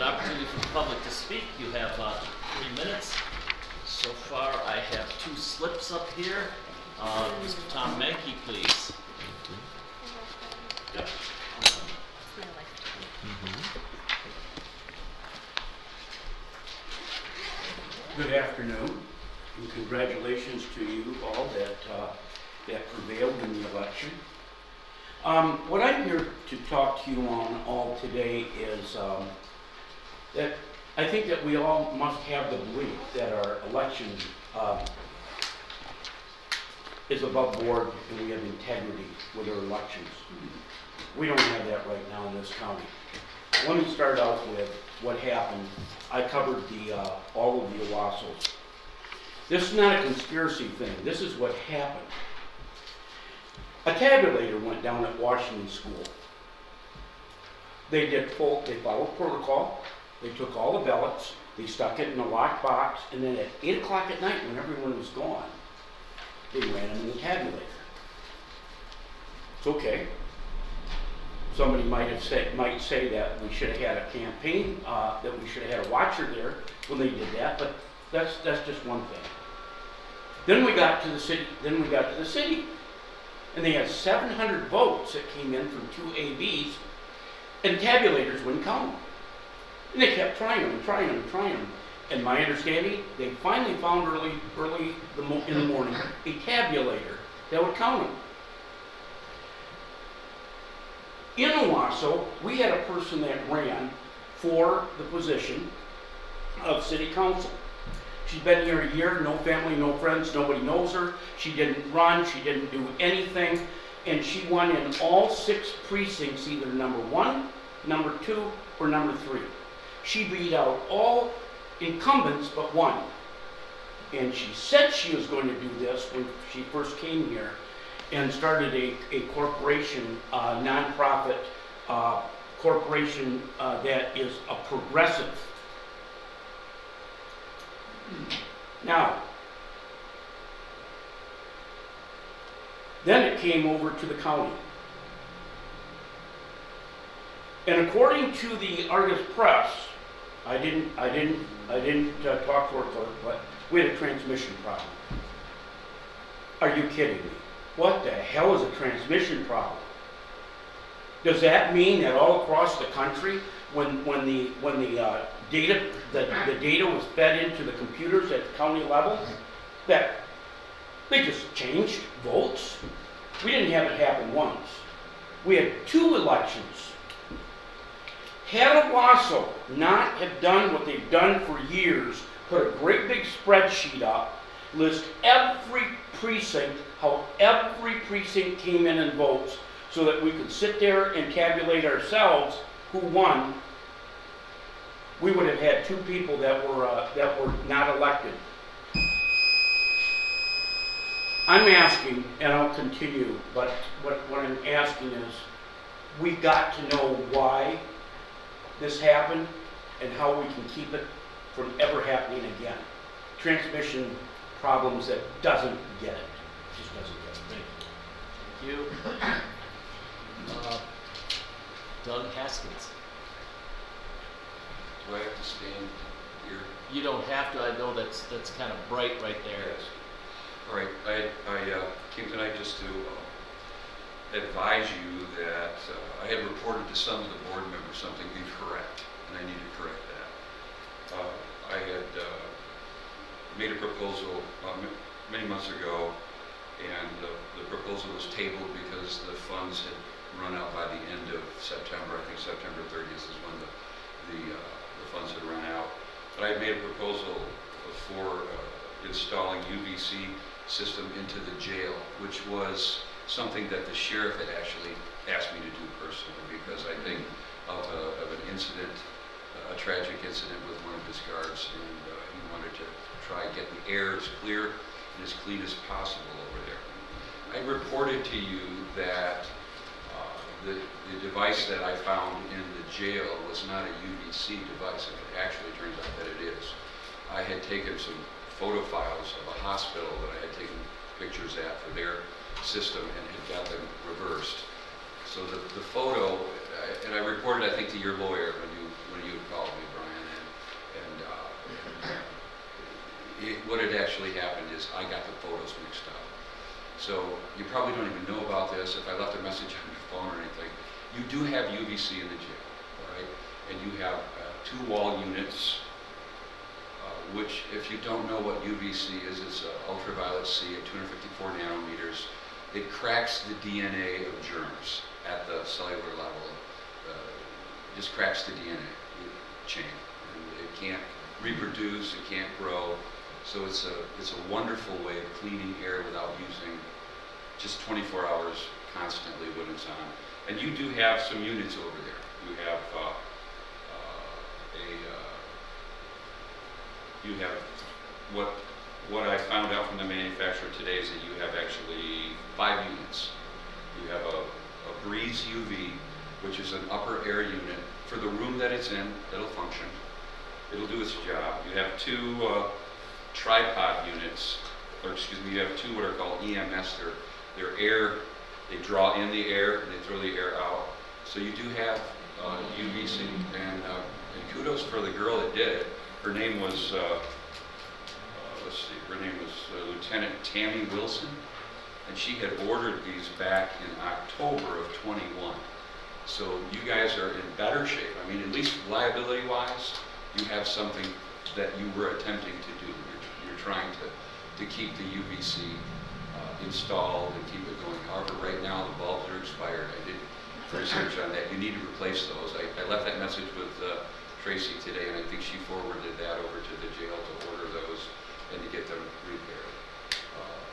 opportunity for the public to speak. You have 3 minutes. So far, I have 2 slips up here. Mr. Tom Mankey, please. Yep. Good afternoon, and congratulations to you all that prevailed in the election. What I'm here to talk to you on all today is that I think that we all must have the belief that our election is above board and we have integrity with our elections. We don't have that right now in this county. Let me start out with what happened. I covered all of the Shiawassees. This is not a conspiracy thing. This is what happened. A tabulator went down at Washington School. They followed protocol. They took all the ballots. They stuck it in a locked box, and then at 8 o'clock at night, when everyone was gone, they ran them in the tabulator. It's okay. Somebody might say that we should have had a campaign, that we should have had a watcher there when they did that, but that's just one thing. Then we got to the city. And they had 700 votes that came in from 2 ABs, and tabulators wouldn't count them. And they kept trying them. And my understanding, they finally found early in the morning a tabulator that would count them. In Owasso, we had a person that ran for the position of city council. She's been here a year, no family, no friends, nobody knows her. She didn't run, she didn't do anything, and she won in all 6 precincts, either number 1, number 2, or number 3. She beat out all incumbents but 1. And she said she was going to do this when she first came here and started a corporation, nonprofit corporation that is a progressive. Now, then it came over to the county. And according to the Argus Press, I didn't talk to her clerk, but we had a transmission problem. Are you kidding me? What the hell is a transmission problem? Does that mean that all across the country, when the data was fed into the computers at the county level, that they just changed votes? We didn't have it happen once. We had 2 elections. Had Owasso not have done what they've done for years, put a great big spreadsheet up, list every precinct, how every precinct came in and votes, so that we could sit there and tabulate ourselves who won, we would have had 2 people that were not elected. I'm asking, and I'll continue, but what I'm asking is, we got to know why this happened and how we can keep it from ever happening again. Transmission problems that doesn't get it. Just doesn't get it. Thank you. Doug Haskins. Do I have to stand here? You don't have to. I know that's kind of bright right there. Yes. All right. I came tonight just to advise you that I had reported to some of the board members something incorrect, and I need to correct that. I had made a proposal many months ago, and the proposal was tabled because the funds had run out by the end of September. I think September 30th is when the funds had run out. But I had made a proposal for installing UVC system into the jail, which was something that the sheriff had actually asked me to do personally, because I think of an incident, a tragic incident with one of his guards, and he wanted to try and get the air as clear and as clean as possible over there. I reported to you that the device that I found in the jail was not a UVC device, and it actually turns out that it is. I had taken some photo files of a hospital that I had taken pictures at for their system and had got them reversed. So the photo, and I reported, I think, to your lawyer when you had called me, Brian. what had actually happened is I got the photos mixed up. So you probably don't even know about this. If I left a message on your phone or anything, you do have UVC in the jail, all right? And you have 2 wall units, which, if you don't know what UVC is, it's ultraviolet C at 254 nanometers. It cracks the DNA of germs at the cellular level. Just cracks the DNA chain. And it can't reproduce, it can't grow. So it's a wonderful way of cleaning air without using just 24 hours constantly when it's on. And you do have some units over there. You have what I found out from the manufacturer today is that you have actually 5 units. You have a Breeze UV, which is an upper air unit for the room that it's in. It'll function. It'll do its job. You have 2 tripod units, or excuse me, you have 2 what are called EMS. They're air. They draw in the air and they throw the air out. So you do have UVC, and kudos for the girl that did it. Her name was Lieutenant Tammy Wilson, and she had ordered these back in October of 21. So you guys are in better shape. I mean, at least liability-wise, you have something that you were attempting to do. You're trying to keep the UVC installed and keep it going. However, right now the bulbs are expired. I did research on that. You need to replace those. I left that message with Tracy today, and I think she forwarded that over to the jail to order those and to get them repaired.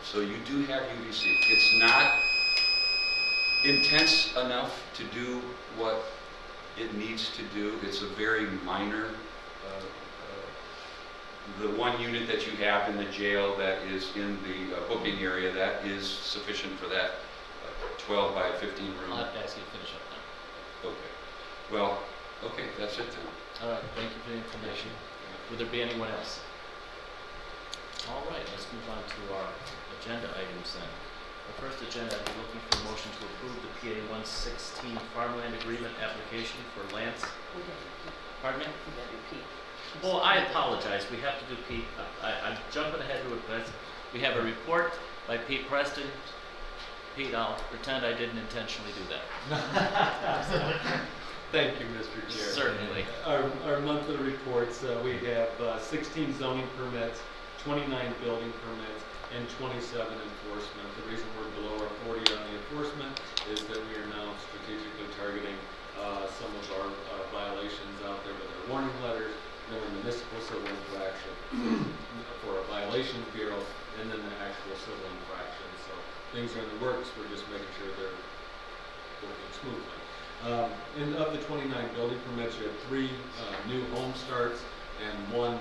So you do have UVC. It's not intense enough to do what it needs to do. It's a very minor. The 1 unit that you have in the jail that is in the booking area, that is sufficient for that 12 by 15 room. I'll have to ask you to finish up now. Okay. Well, okay, that's it then. All right, thank you for the information. Would there be anyone else? All right, let's move on to our agenda items then. The first agenda, we're looking for a motion to approve the PA 116 farmland agreement application for Lance. Pardon me? Well, I apologize. We have to do Pete. I'm jumping ahead to it, but we have a report by Pete Preston. Pete, I'll pretend I didn't intentionally do that. Thank you, Mr. Chair. Certainly. Our monthly reports, we have 16 zoning permits, 29 building permits, and 27 enforcement. The reason we're below our 40 on the enforcement is that we are now strategically targeting some of our violations out there with our warning letters, then a municipal civil infraction for a violations bureau, and then the actual civil infraction. So things are in the works. We're just making sure they're working smoothly. And of the 29 building permits, you have 3 new home starts and 1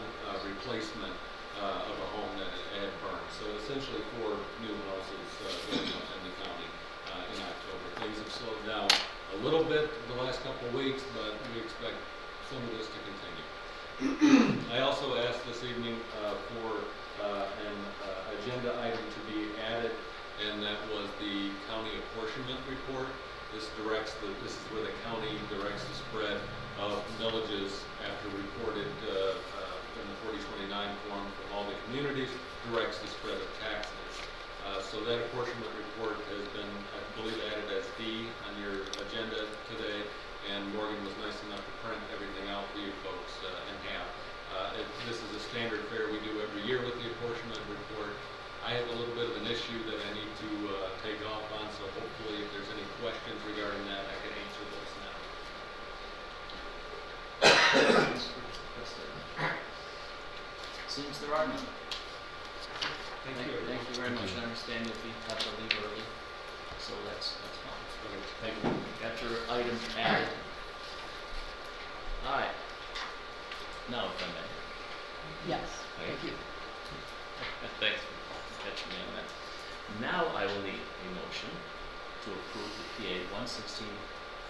replacement of a home that had burned. So essentially 4 new houses going up in the county in October. Things have slowed down a little bit the last couple of weeks, but we expect some of this to continue. I also asked this evening for an agenda item to be added, and that was the county apportionment report. This is where the county directs the spread of millages after reported in the 4029 form from all the communities, directs the spread of taxes. So that apportionment report has been, I believe, added as D on your agenda today, and Morgan was nice enough to print everything out for you folks in half. This is a standard fare we do every year with the apportionment report. I have a little bit of an issue that I need to take off on, so hopefully if there's any questions regarding that, I can answer those now. Seems there are none. Thank you. Thank you very much. I understand you'll have to leave early, so that's fine. Okay, thank you. Got your items added. All right. Now, if I may. Yes, Thank you. Thanks for catching me on that. Now I will need a motion to approve the PA 116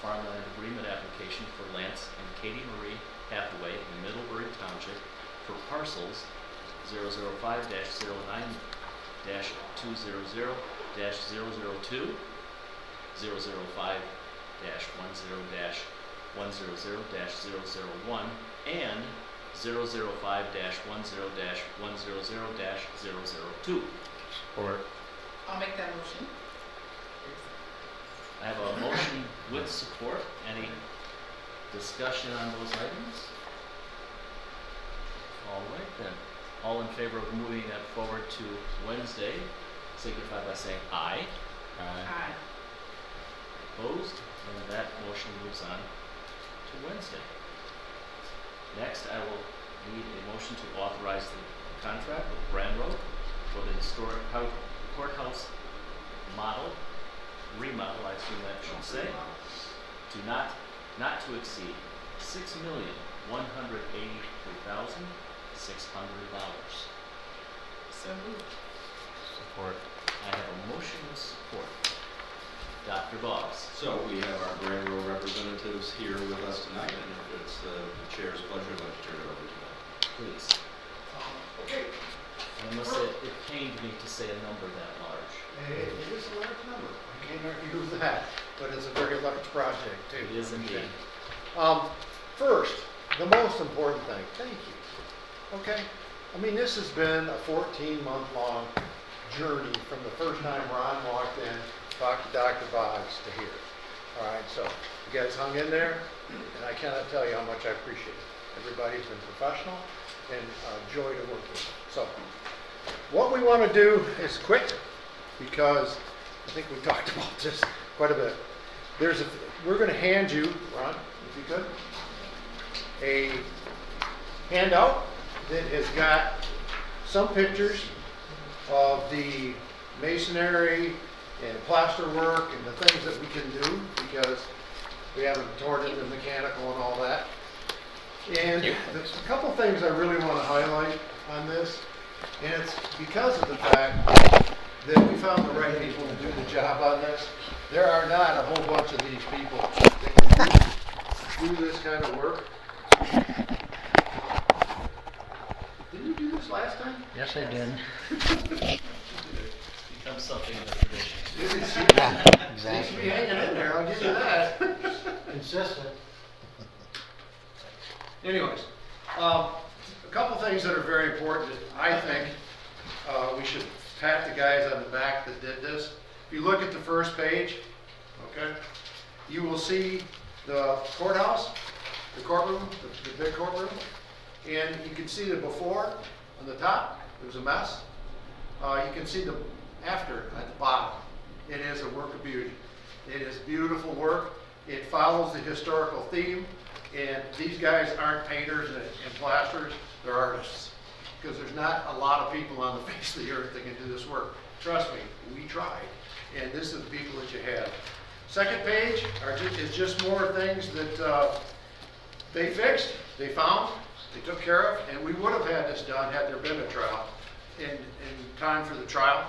farmland agreement application for Lance and Katie Marie Hathaway in Middlebury Township for parcels 005-09-200-002, 005-10-100-001, and 005-10-100-002. Or I'll make that motion. I have a motion with support. Any discussion on those items? All right then. All in favor of moving that forward to Wednesday, signify by saying aye. Aye. Opposed? And that motion moves on to Wednesday. Next, I will need a motion to authorize the contract with Brandrow for the historic courthouse remodel, I assume that should say, to not to exceed $6,183,600. So moved. support. I have a motion with support. Dr. Boggs. So we have our Grand Row representatives here with us tonight, and if it's the chair's pleasure, I'd like to turn it over to them. Please. Okay, I must say, it pained me to say a number that large. it is a large number, I can't argue with that, but it's a very large project too. It is indeed. First, the most important thing, thank you, okay? I mean, this has been a 14-month-long journey from the first time Ron walked in, talked to Dr. Boggs to here. All right, so you guys hung in there, and I cannot tell you how much I appreciate it. Everybody's been professional and a joy to work with. So what we want to do is quick, because I think we talked about this quite a bit. We're going to hand you, Ron, if you could, a handout that has got some pictures of the masonry and plaster work and the things that we can do, because we haven't torn into mechanical and all that. And there's a couple things I really want to highlight on this, and it's because of the fact that we found the right people to do the job on this. There are not a whole bunch of these people that can do this kind of work. Didn't you do this last time? Yes, I did. Becomes something of a tradition. Seems to be hanging in there, I'll give you that. Consistent. Anyways, a couple things that are very important that I think we should pat the guys on the back that did this. If you look at the first page, okay, you will see the courthouse, the courtroom, the big courtroom, and you can see the before on the top. It was a mess. You can see the after at the bottom. It is a work of beauty. It is beautiful work. It follows the historical theme, and these guys aren't painters and plasterers, they're artists. Because there's not a lot of people on the face of the earth that can do this work. Trust me, we tried, and this is the people that you have. Second page is just more things that they fixed, they found, they took care of, and we would have had this done had there been a trial in time for the trial.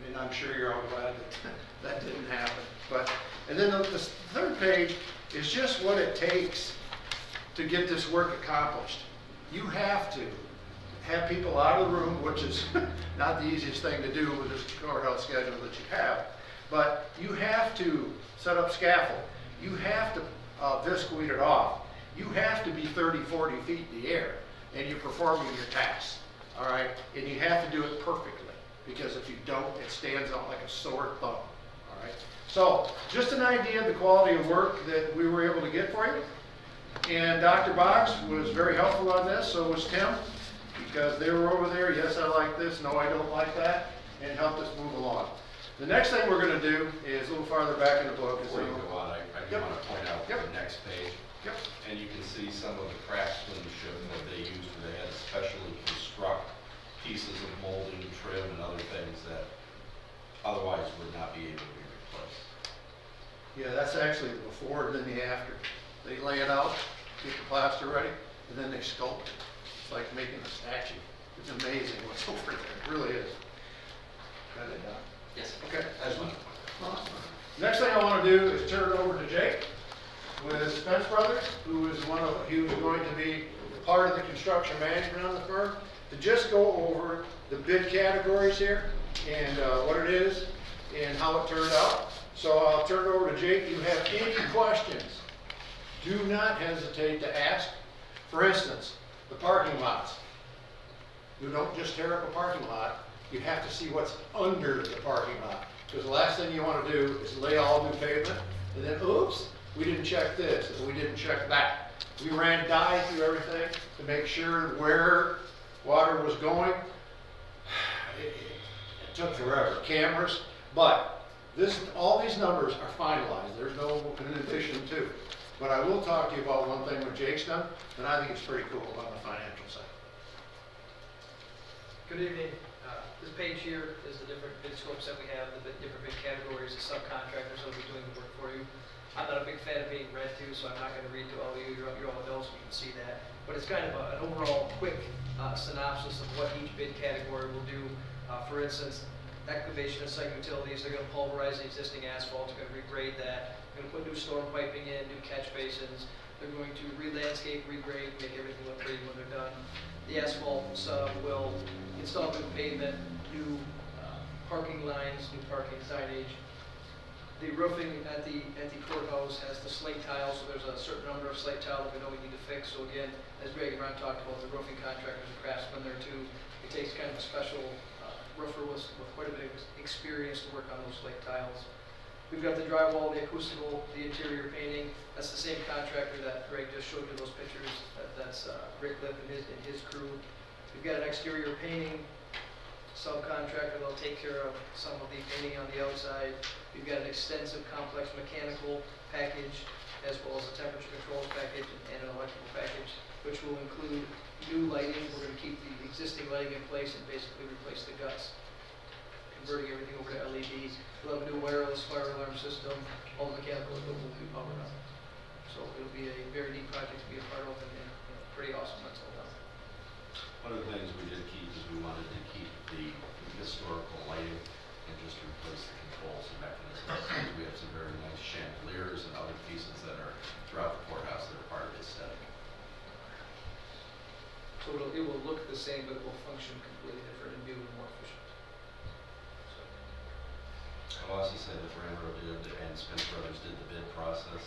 And I'm sure you're all glad that that didn't happen. And then the third page is just what it takes to get this work accomplished. You have to have people out of the room, which is not the easiest thing to do with this courthouse schedule that you have. But you have to set up scaffold. You have to visqueed it off. You have to be 30, 40 feet in the air, and you're performing your tasks. All right, and you have to do it perfectly, because if you don't, it stands out like a sore thumb. All right. So just an idea of the quality of work that we were able to get for you. And Dr. Boggs was very helpful on this. So was Tim, because they were over there. Yes, I like this. No, I don't like that, and helped us move along. The next thing we're going to do is a little farther back in the book. Before you go on, I do Yep. want to point out Yep. the next page, Yep. and you can see some of the craftsmanship that they used, where they had to specially construct pieces of molding, trim, and other things that otherwise would not be able to be replaced. Yeah, that's actually the before and then the after. They lay it out, get the plaster ready, and then they sculpt it. It's like making a statue. It's amazing what's over there. It really is. Got it done? Yes. Okay. That's one. Next thing I want to do is turn it over to Jake with Spence Brothers, who is going to be part of the construction management on the firm, to just go over the bid categories here and what it is and how it turned out. So I'll turn it over to Jake. If you have any questions, do not hesitate to ask. For instance, the parking lots. You don't just tear up a parking lot, you have to see what's under the parking lot. Because the last thing you want to do is lay all new pavement, and then, oops, we didn't check this, and we didn't check that. We ran dye through everything to make sure where water was going. It took forever, cameras, but all these numbers are finalized, there's no in addition to. But I will talk to you about one thing what Jake's done, and I think it's pretty cool on the financial side. Good evening. This page here is the different bid scopes that we have, the different bid categories, the subcontractors that will be doing the work for you. I'm not a big fan of being read to, so I'm not going to read to all of you. You're all adults, so you can see that. But it's kind of an overall quick synopsis of what each bid category will do. For instance, excavation of site utilities, they're going to pulverize the existing asphalt, they're going to regrade that, they're going to put new storm piping in, new catch basins, they're going to re-landscape, regrade, make everything look pretty when they're done. The asphalt sub will install new pavement, new parking lines, new parking signage. The roofing at the courthouse has the slate tile, so there's a certain number of slate tile that we know we need to fix. So again, as Greg and Ron talked about, the roofing contractors and craftsmen there too. It takes kind of a special roofer with quite a bit of experience to work on those slate tiles. We've got the drywall, the acoustical, the interior painting. That's the same contractor that Greg just showed you those pictures. That's Rick Lip and his crew. We've got an exterior painting subcontractor that'll take care of some of the painting on the outside. We've got an extensive complex mechanical package as well as a temperature control package and an electrical package, which will include new lighting. We're going to keep the existing lighting in place and basically replace the guts, converting everything over to LEDs. We'll have a new wireless fire alarm system. All the mechanical equipment will be powered up. So it'll be a very neat project to be a part of and pretty awesome when it's all done. One of the things we did keep is we wanted to keep the historical lighting and just replace the controls and mechanisms. We have some very nice chandeliers and other pieces that are throughout the courthouse that are part of the aesthetic. So it will look the same, but it will function completely different and be more efficient. Shiawassee said that Rambo did and Spence Brothers did the bid process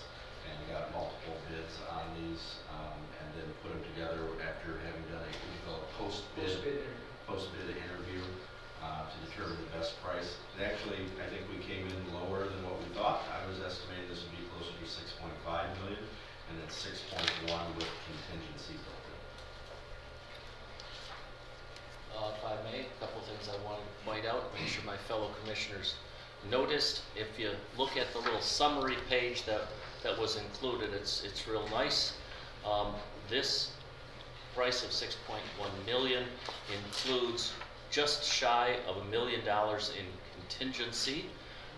and got multiple bids on these and then put them together after having done a post-bid interview to determine the best price. And actually, I think we came in lower than what we thought. I was estimating this would be closer to 6.5 million, and it's 6.1 with contingency built in. If I may, a couple of things I want to point out, make sure my fellow commissioners noticed. If you look at the little summary page that was included, it's real nice. This price of 6.1 million includes just shy of $1 million in contingency,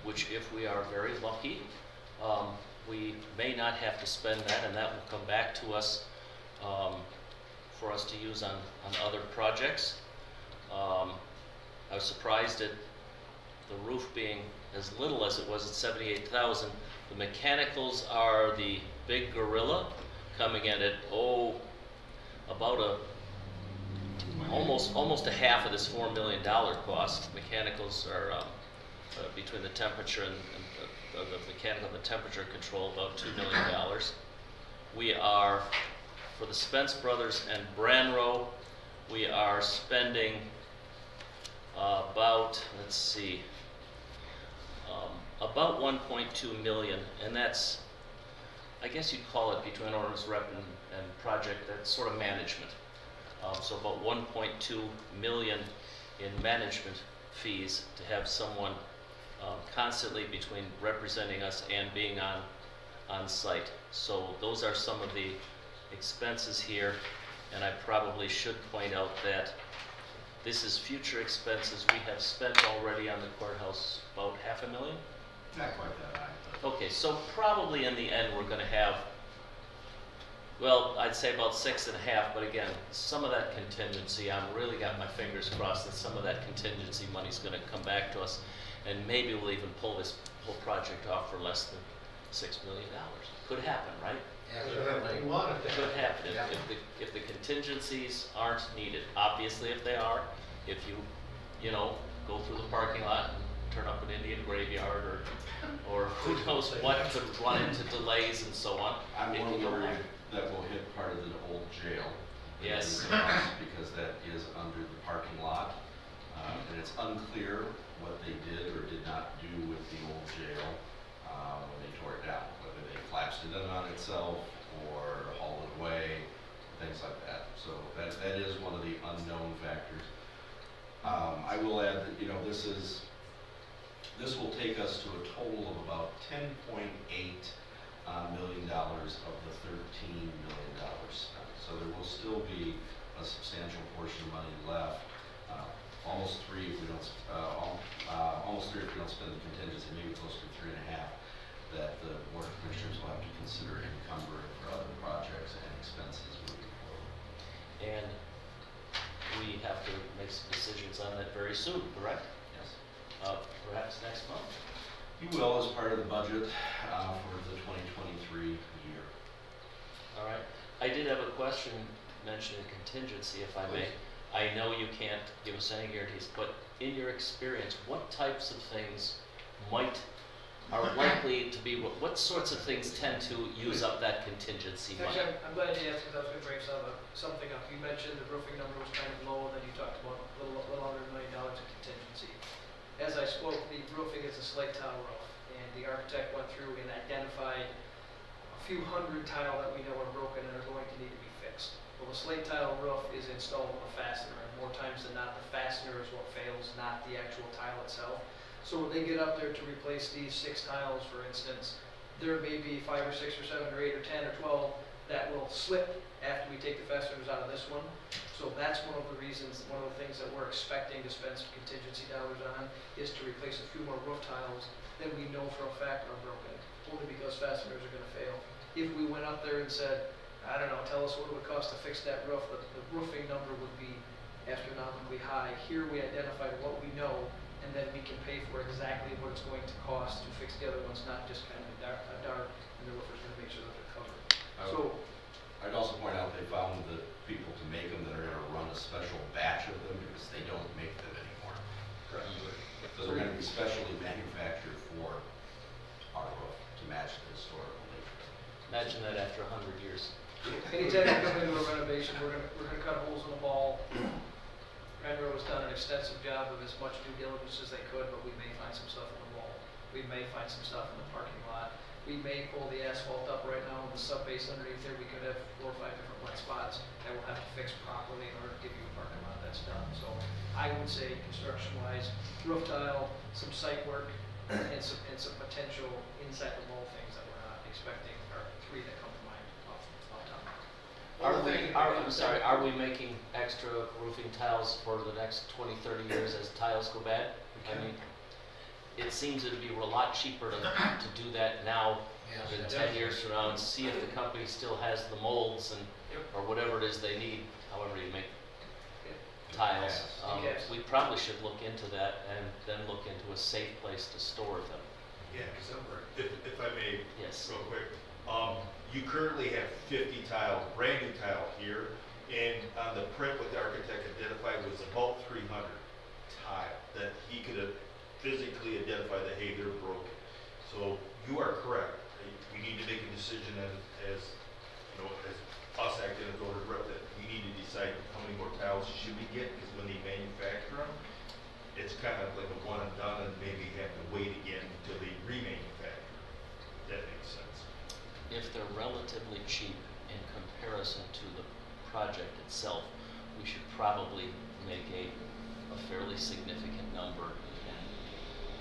which if we are very lucky, we may not have to spend that, and that will come back to us for us to use on other projects. I was surprised at the roof being as little as it was at 78,000. The mechanicals are the big gorilla, coming in at about almost a half of this $4 million cost. Mechanicals are between the temperature and the mechanical and the temperature control, about $2 million. We are, for the Spence Brothers and Branro, we are spending about, let's see, about 1.2 million, and that's, I guess you'd call it between owner's rep and project, that's sort of management. So about 1.2 million in management fees to have someone constantly between representing us and being on site. So those are some of the expenses here, and I probably should point out that this is future expenses. We have spent already on the courthouse about $500,000. Not quite that high, but Okay, so probably in the end, we're gonna have, well, I'd say about 6.5, but again, some of that contingency, I'm really got my fingers crossed that some of that contingency money's gonna come back to us, and maybe we'll even pull this whole project off for less than $6 million. Could happen, right? We want it to Could happen Yeah. if the contingencies aren't needed. Obviously, if they are, if you go through the parking lot and turn up an Indian graveyard or who knows what could run into delays and so on. I'm it more can go worried on. that we'll hit part of the old jail Yes. Because that is under the parking lot, and it's unclear what they did or did not do with the old jail, when they tore it down, whether they collapsed it in on itself or hauled it away, things like that. So that is one of the unknown factors. I will add that, this will take us to a total of about $10.8 million of the $13 million spent. So there will still be a substantial portion of money left, almost three if we don't spend the contingency, maybe close to 3.5, that the Board of Commissioners will have to consider encumbering for other projects and expenses moving forward. And we have to make some decisions on that very soon, correct? Yes. Perhaps next month? You will, as part of the budget for the 2023 year. All right. I did have a question mentioning contingency, if I may. I know you can't give us any guarantees, but in your experience, what types of things are likely to be, what sorts of things tend to use up that contingency money? Actually, I'm glad you asked, because I was gonna bring something up. You mentioned the roofing number was kind of low, and then you talked about a little under $1 million in contingency. As I spoke, the roofing is a slate tile roof, and the architect went through and identified a few hundred tile that we know are broken and are going to need to be fixed. Well, the slate tile roof is installed with a fastener, and more times than not, the fastener is what fails, not the actual tile itself. So when they get up there to replace these 6 tiles, for instance, there may be 5 or 6 or 7 or 8 or 10 or 12 that will slip after we take the fasteners out of this one. So that's one of the reasons, one of the things that we're expecting to spend some contingency dollars on is to replace a few more roof tiles that we know for a fact are broken, only because fasteners are gonna fail. If we went up there and said, I don't know, tell us what it would cost to fix that roof, the roofing number would be astronomically high. Here we identified what we know, and then we can pay for exactly what it's going to cost to fix the other ones, not just kind of a dark, and the roofer's gonna make sure that they're covered. So, I'd also point out they found the people to make them that are gonna run a special batch of them because they don't make them anymore. Correct. So they're gonna be specially manufactured for our roof to match the historical nature. Imagine that after 100 years. anytime we come into a renovation, we're gonna cut holes in the wall. Renro has done an extensive job of as much due diligence as they could, but we may find some stuff in the wall. We may find some stuff in the parking lot. We may pull the asphalt up right now in the sub base underneath there. We could have 4 or 5 different wet spots that we'll have to fix properly in order to give you a parking lot that's done. So I would say construction wise, roof tile, some site work, and some potential inside the wall things that we're not expecting are 3 that come to mind off top. Are we making extra roofing tiles for the next 20, 30 years as tiles go bad? I mean, it seems it'd be a lot cheaper to do that now than 10 years from now and see if the company still has the molds or whatever it is they need, however you make tiles. Yes. We probably should look into that and then look into a safe place to store them. Yeah, because if I may, Yes. real quick, you currently have 50 tile, brand new tile here, and on the print what the architect identified was about 300 tile that he could have physically identified that, hey, they're broken. So you are correct. We need to make a decision as us acting as order rep that we need to decide how many more tiles should we get, because when they manufacture them, it's kind of like a one and done, and maybe have to wait again until they remanufacture. If that makes sense. If they're relatively cheap in comparison to the project itself, we should probably make a fairly significant number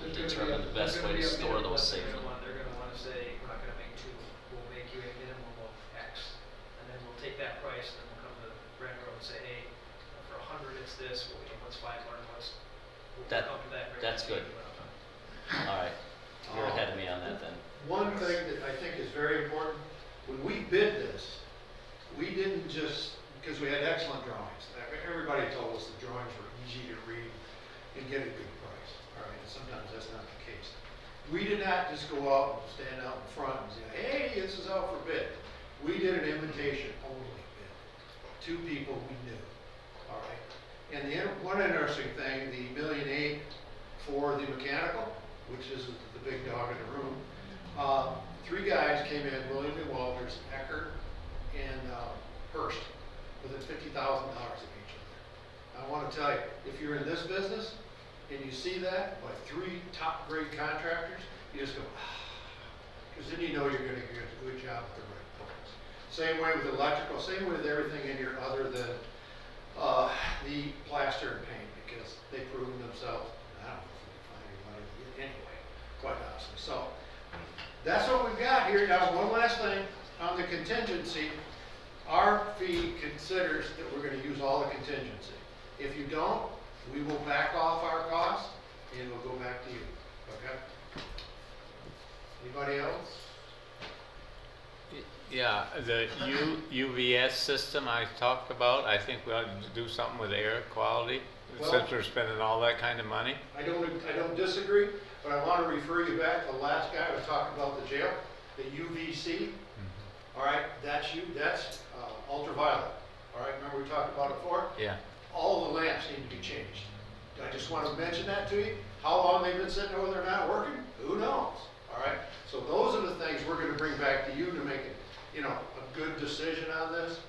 and determine the best way to store those safely. They're gonna wanna say, we're not gonna make 2, we'll make you a minimum of X. And then we'll take that price, and then we'll come to Brand Road and say, hey, for 100 it's this, what's 500, we'll come to that. That's good. All right, you're ahead of me on that then. One thing that I think is very important, when we bid this, we didn't just, because we had excellent drawings. Everybody told us the drawings were easy to read and get a good price, all right? And sometimes that's not the case. We did not just go out and stand out in front and say, hey, this is out for bid. We did an invitation only bid to people we knew, all right? And one interesting thing, the $1.8 million for the mechanical, which is the big dog in the room, 3 guys came in, William and Walters, Eckert, and Hurst. within $50,000 of each other. I want to tell you, if you're in this business and you see that by 3 top grade contractors, you just go, because then you know you're going to get a good job at the right place. Same way with electrical, same way with everything in here other than the plaster and paint, because they've proven themselves. I don't know if we can find anybody to get anyway, quite honestly. So that's what we've got here. Now, one last thing on the contingency. Our fee considers that we're going to use all the contingency. If you don't, we will back off our cost and we'll go back to you. Okay? Anybody else? Yeah, the UVS system I talked about, I think we ought to do something with air quality, Well, since we're spending all that kind of money. I don't disagree, but I want to refer you back to the last guy who was talking about the jail, the UVC. All right, that's ultraviolet. All right, remember we talked about it before? Yeah. All the lamps need to be changed. I just want to mention that to you. How long they've been sitting over there not working? Who knows? All right, so those are the things we're going to bring back to you to make it, a good decision on this.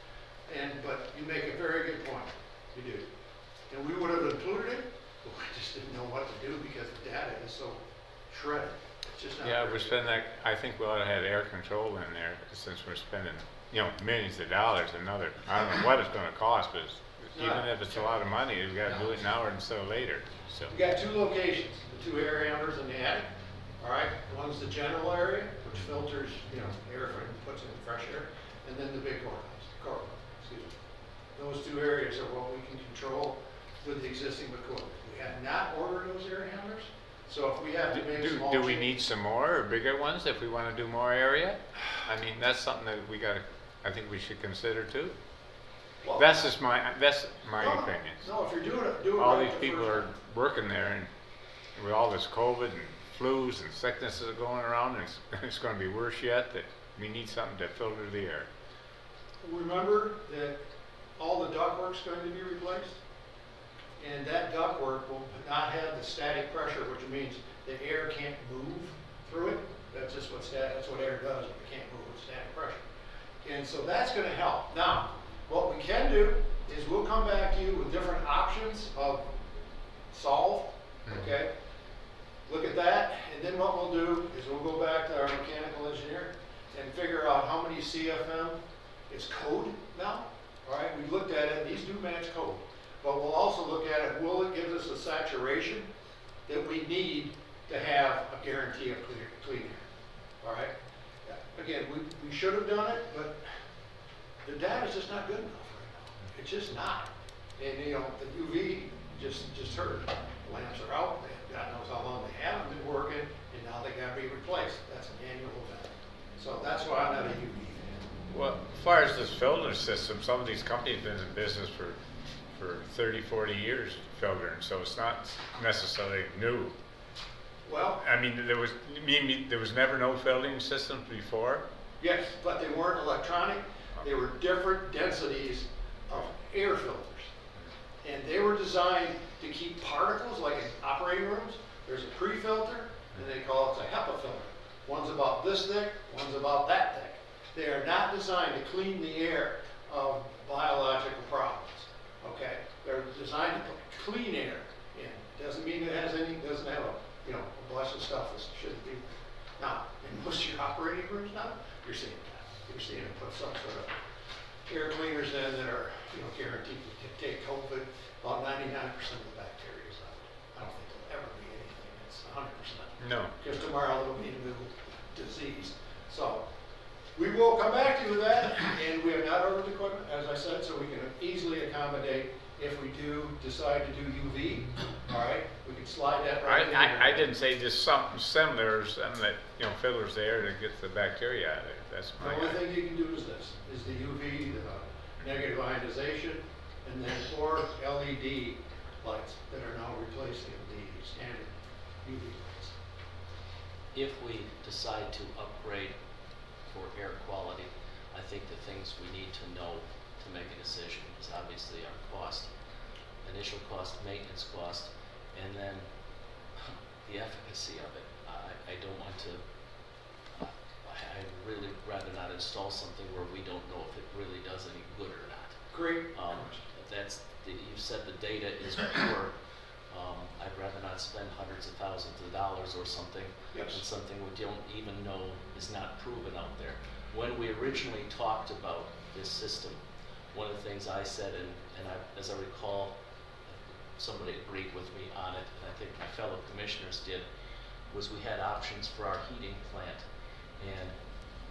But you make a very good point. You do. And we would have included it, but we just didn't know what to do because the data is so shredded. It's just not. Yeah, very we're good. spending that, I think we ought to have air control in there, since we're spending, millions of dollars another. I don't know what it's gonna cost, but even if it's a lot of money, we gotta do it now instead of later, so. We got 2 locations, the 2 air handlers in the attic. All right, one's the general area, which filters, air for, puts in fresh air, and then the big courthouse, excuse me. Those 2 areas are what we can control with the existing equipment. We have not ordered those air handlers, so if we have to make small Do we changes- need some more or bigger ones if we wanna do more area? I mean, that's something that I think we should consider too. Well, That's my no, opinion. No, if you're doing it, do it All right these the people first are time. working there, and with all this COVID and flus and sicknesses going around, and it's gonna be worse yet, that we need something to filter the air. Remember that all the ductwork's going to be replaced? And that ductwork will not have the static pressure, which means the air can't move through it. That's just that's what air does. It can't move with static pressure. And so that's going to help. Now, what we can do is we'll come back to you with different options of solve, okay? Look at that, and then what we'll do is we'll go back to our mechanical engineer and figure out how many CFM is code now. All right, we looked at it, these do match code. But we'll also look at it, will it give us a saturation that we need to have a guarantee of clean air? All right? Again, we should have done it, but the data's just not good enough right now. It's just not. And the UV just hurt. The lamps are out, God knows how long they haven't been working, and now they gotta be replaced. That's an annual event. So that's why I'm not a UV fan. Well, as far as this filter system, some of these companies have been in business for 30, 40 years filtering, so it's not necessarily new. Well, I mean, there was never no filtering systems before? yes, but they weren't electronic. They were different densities of air filters. And they were designed to keep particles, like in operating rooms. There's a pre-filter, and they call it a HEPA filter. One's about this thick, one's about that thick. They are not designed to clean the air of biological problems. Okay? They're designed to put clean air in. Doesn't mean it doesn't have a bunch of stuff that shouldn't be. Now, in most of your operating rooms now, you're seeing that. You're seeing it put some sort of air cleaners in that are, guaranteed to take COVID. About 99% of the bacteria is out. I don't think there'll ever be anything that's 100%. No. Because tomorrow there'll be a new disease. So, we will come back to you with that, and we have not ordered equipment, as I said, so we can easily accommodate if we do decide to do UV. All right, we can slide that right in there. I didn't say just something similar, something that, filters the air to get the bacteria out of it. That's The my only idea. thing you can do is this, is the UV, the negative ionization, and then 4 LED lights that are now replacing the standard UV lights. If we decide to upgrade for air quality, I think the things we need to know to make a decision is obviously our cost, initial cost, maintenance cost, and then the efficacy of it. I don't want to, I'd really rather not install something where we don't know if it really does any good or not. Great. That's, you said the data is pure. I'd rather not spend hundreds of thousands of dollars or something on Yes. something we don't even know is not proven out there. When we originally talked about this system, one of the things I said, and as I recall, somebody agreed with me on it, and I think my fellow commissioners did, was we had options for our heating plant. And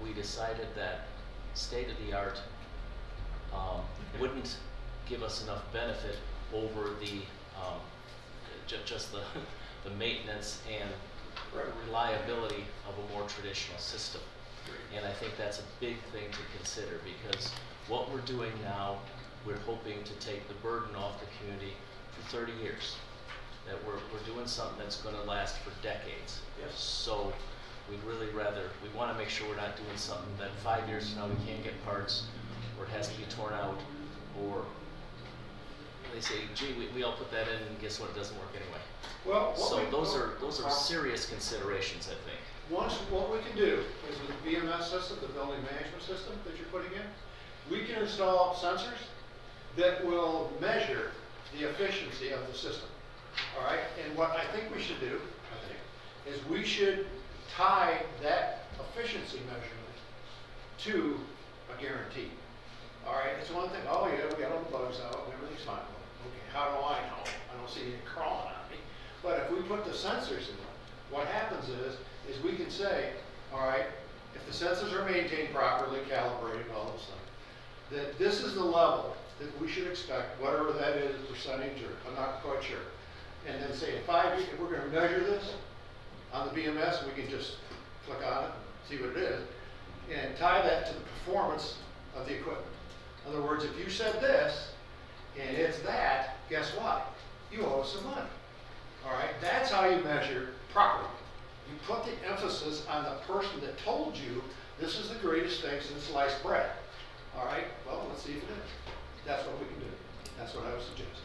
we decided that state-of-the-art wouldn't give us enough benefit over the just the maintenance and reliability of a more traditional system. And I think that's a big thing to consider, because what we're doing now, we're hoping to take the burden off the community for 30 years. That we're doing something that's going to last for decades. Yes. So we'd really rather, we want to make sure we're not doing something that 5 years from now we can't get parts, or it has to be torn out, or they say, gee, we all put that in and guess what, it doesn't work anyway. Well, So those are serious considerations, I think. What we can do is with the BMS system, the building management system that you're putting in, we can install sensors that will measure the efficiency of the system. All right, and what I think we should do, is we should tie that efficiency measurement to a guarantee. All right, it's one thing, oh yeah, we got all the bugs out and everything's fine. Okay, how do I know? I don't see any crawling on me. But if we put the sensors in, what happens is we can say, all right, if the sensors are maintained properly, calibrated, all those things, that this is the level that we should expect, whatever that is, percentage, or I'm not quite sure. And then say in 5 years, if we're going to measure this on the BMS, we can just click on it, see what it is, and tie that to the performance of the equipment. In other words, if you said this, and it's that, guess what? You owe us some money. All right, that's how you measure properly. You put the emphasis on the person that told you this is the greatest thing since sliced bread. All right, well, let's see if it is. That's what we can do. That's what I would suggest.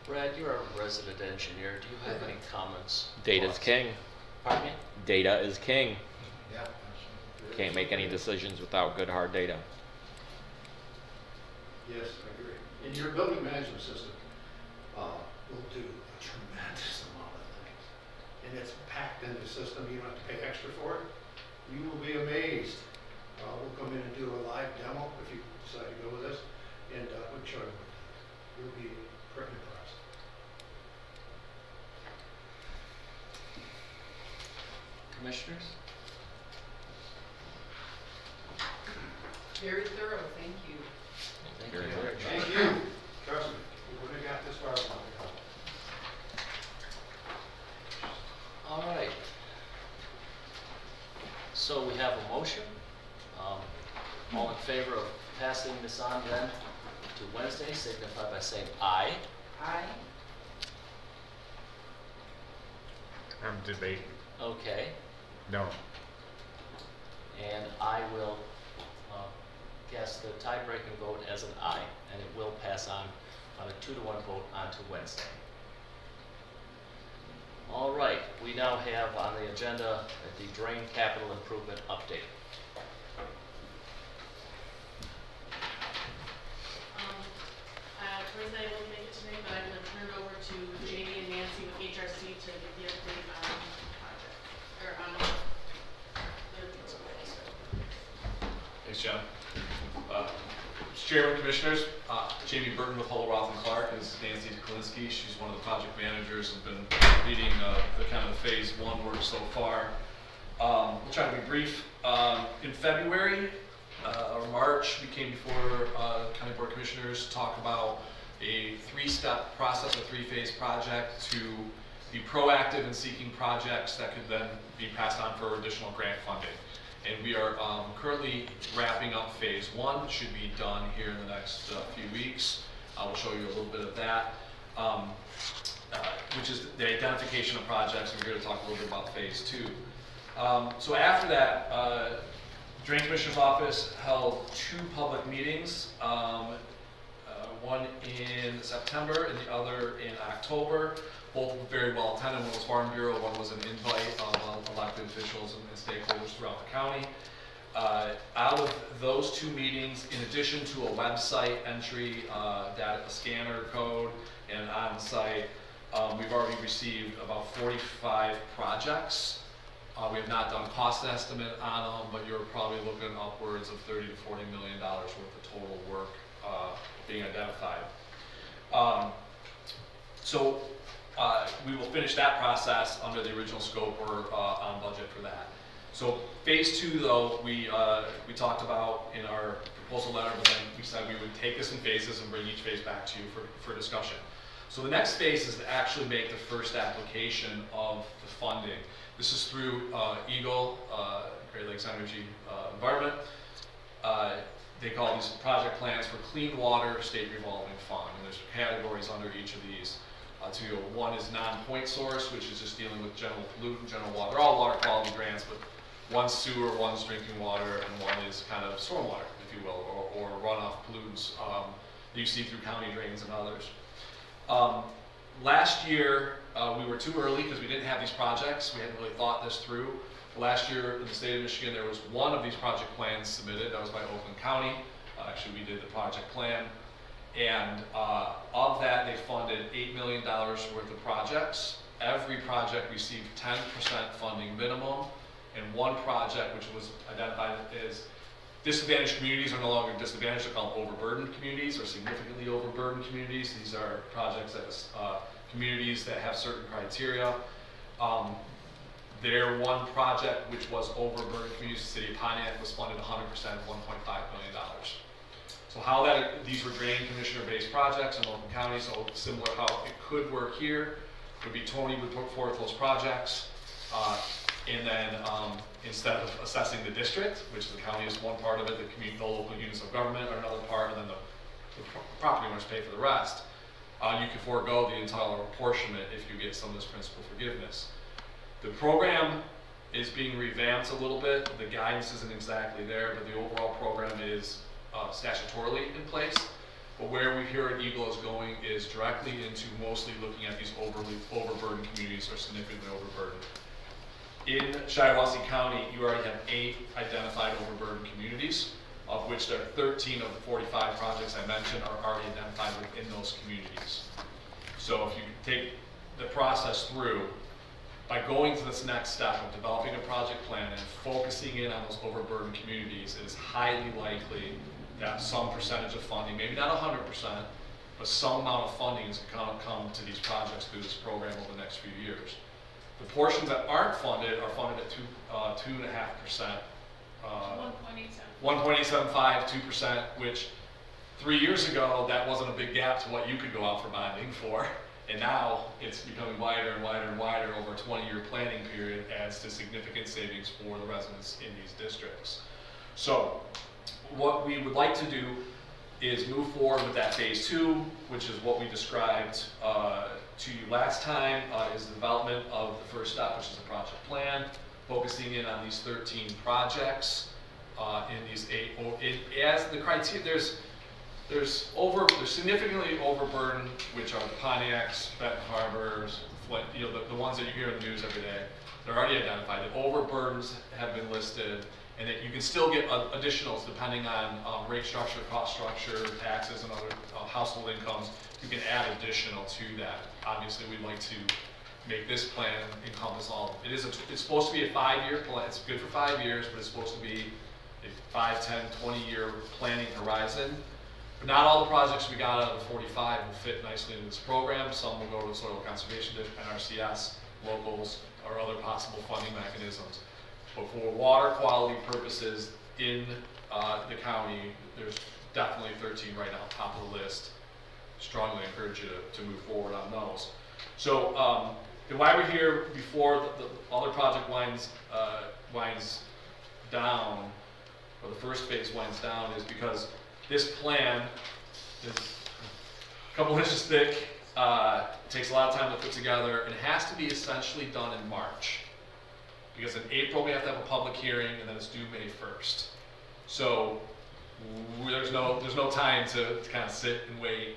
Brad, you're a resident engineer. Do you have any comments? Data's king. Pardon me? Data is king. Yeah. Can't make any decisions without good hard data. Yes, I agree. And your building management system will do a tremendous amount of things. And it's packed in the system. You don't have to pay extra for it. You will be amazed. We'll come in and do a live demo if you decide to go with us. And we'll show you. You'll be pretty impressed. Commissioners? Very thorough, thank you. Thank Very you. good. Thank you. Trust me, we wouldn't have got this far without your help. All right. So we have a motion. All in favor of passing this on then to Wednesday, signify by saying aye. Aye. I'm debating. Okay. No. And I will cast the tie-breaking vote as an aye, and it will pass on a 2-to-1 vote on to Wednesday. All right, we now have on the agenda the drain capital improvement update. First, I won't make it today, but I'm going to turn it over to Jamie and Nancy with HRC to give the update on the project, or on the Thanks, John. Mr. Chairman, Commissioners, Jamie Burton with Hull, Roth & Clark is Nancy Deklinski. She's one of the project managers and been leading the kind of the phase 1 work so far. We'll try to be brief. In February or March, we came before County Board of Commissioners to talk about a 3-step process, a 3-phase project to be proactive in seeking projects that could then be passed on for additional grant funding. And we are currently wrapping up phase 1. Should be done here in the next few weeks. We'll show you a little bit of that, which is the identification of projects, and we're going to talk a little bit about phase 2. So after that, Drain Commissioner's Office held 2 public meetings, one in September and the other in October. Both very well attended. One was Farm Bureau, one was an invite of elected officials and stakeholders throughout the county. Out of those 2 meetings, in addition to a website entry, a scanner code, and on-site, we've already received about 45 projects. We have not done cost estimate on them, but you're probably looking upwards of $30 to $40 million worth of total work being identified. We will finish that process under the original scope or on budget for that. So phase 2, though, we talked about in our proposal letter, but then we said we would take this in phases and bring each phase back to you for discussion. So the next phase is to actually make the first application of the funding. This is through Eagle, Great Lakes Energy Environment. They call these project plans for Clean Water State Revolving Fund, and there's categories under each of these. One is non-point source, which is just dealing with general pollutant, general water. They're all water quality grants, but one's sewer, one's drinking water, and one is kind of stormwater, if you will, or runoff pollutants that you see through county drains and others. Last year, we were too early because we didn't have these projects. We hadn't really thought this through. Last year in the state of Michigan, there was one of these project plans submitted. That was by Oakland County. Actually, we did the project plan. And of that, they funded $8 million worth of projects. Every project received 10% funding minimum. And one project, which was identified as disadvantaged communities, are no longer disadvantaged, they're called overburdened communities or significantly overburdened communities. These are projects that communities that have certain criteria. Their one project, which was overburdened communities, the city of Pontiac, was funded 100%, $1.5 million. So how these were drain commissioner-based projects in Oakland County, so similar how it could work here, would be Tony would put forth those projects, and then instead of assessing the district, which the county is one part of it, the local units of government are another part, and then the property owners pay for the rest, you can forego the entire apportionment if you get some of this principal forgiveness. The program is being revamped a little bit. The guidance isn't exactly there, but the overall program is statutorily in place. But where we here at Eagle is going is directly into mostly looking at these overburdened communities or significantly overburdened. In Shiawassee County, you already have 8 identified overburdened communities, of which there are 13 of the 45 projects I mentioned are already identified within those communities. So if you take the process through, by going to this next step of developing a project plan and focusing in on those overburdened communities, it is highly likely that some percentage of funding, maybe not 100%, but some amount of funding is going to come to these projects through this program over the next few years. The portions that aren't funded are funded at 2.5%. 1.875, 2%, which 3 years ago, that wasn't a big gap to what you could go out for bonding for. And now it's becoming wider and wider and wider over a 20-year planning period, adds to significant savings for the residents in these districts. So what we would like to do is move forward with that phase 2, which is what we described to you last time, is the development of the first step, which is a project plan, focusing in on these 13 projects in these 8. As the criteria, there's significantly overburdened, which are the Pontiacs, Benton Harbors, Flint, the ones that you hear in the news every day. They're already identified. The overburdens have been listed, and that you can still get additionals depending on rate structure, cost structure, taxes, and other household incomes. You can add additional to that. Obviously, we'd like to make this plan encompass all. It's supposed to be a 5-year plan. It's good for 5 years, but it's supposed to be a 5, 10, 20-year planning horizon. But not all the projects we got out of the 45 will fit nicely into this program. Some will go to the Soil Conservation District, NRCS, locals, or other possible funding mechanisms. But for water quality purposes in the county, there's definitely 13 right now, top of the list. Strongly encourage you to move forward on those. So why we're here before the other project winds down, or the first phase winds down, is because this plan is a couple inches thick, takes a lot of time to put together, and it has to be essentially done in March. Because in April we have to have a public hearing, and then it's due May 1st. So there's no time to kind of sit and wait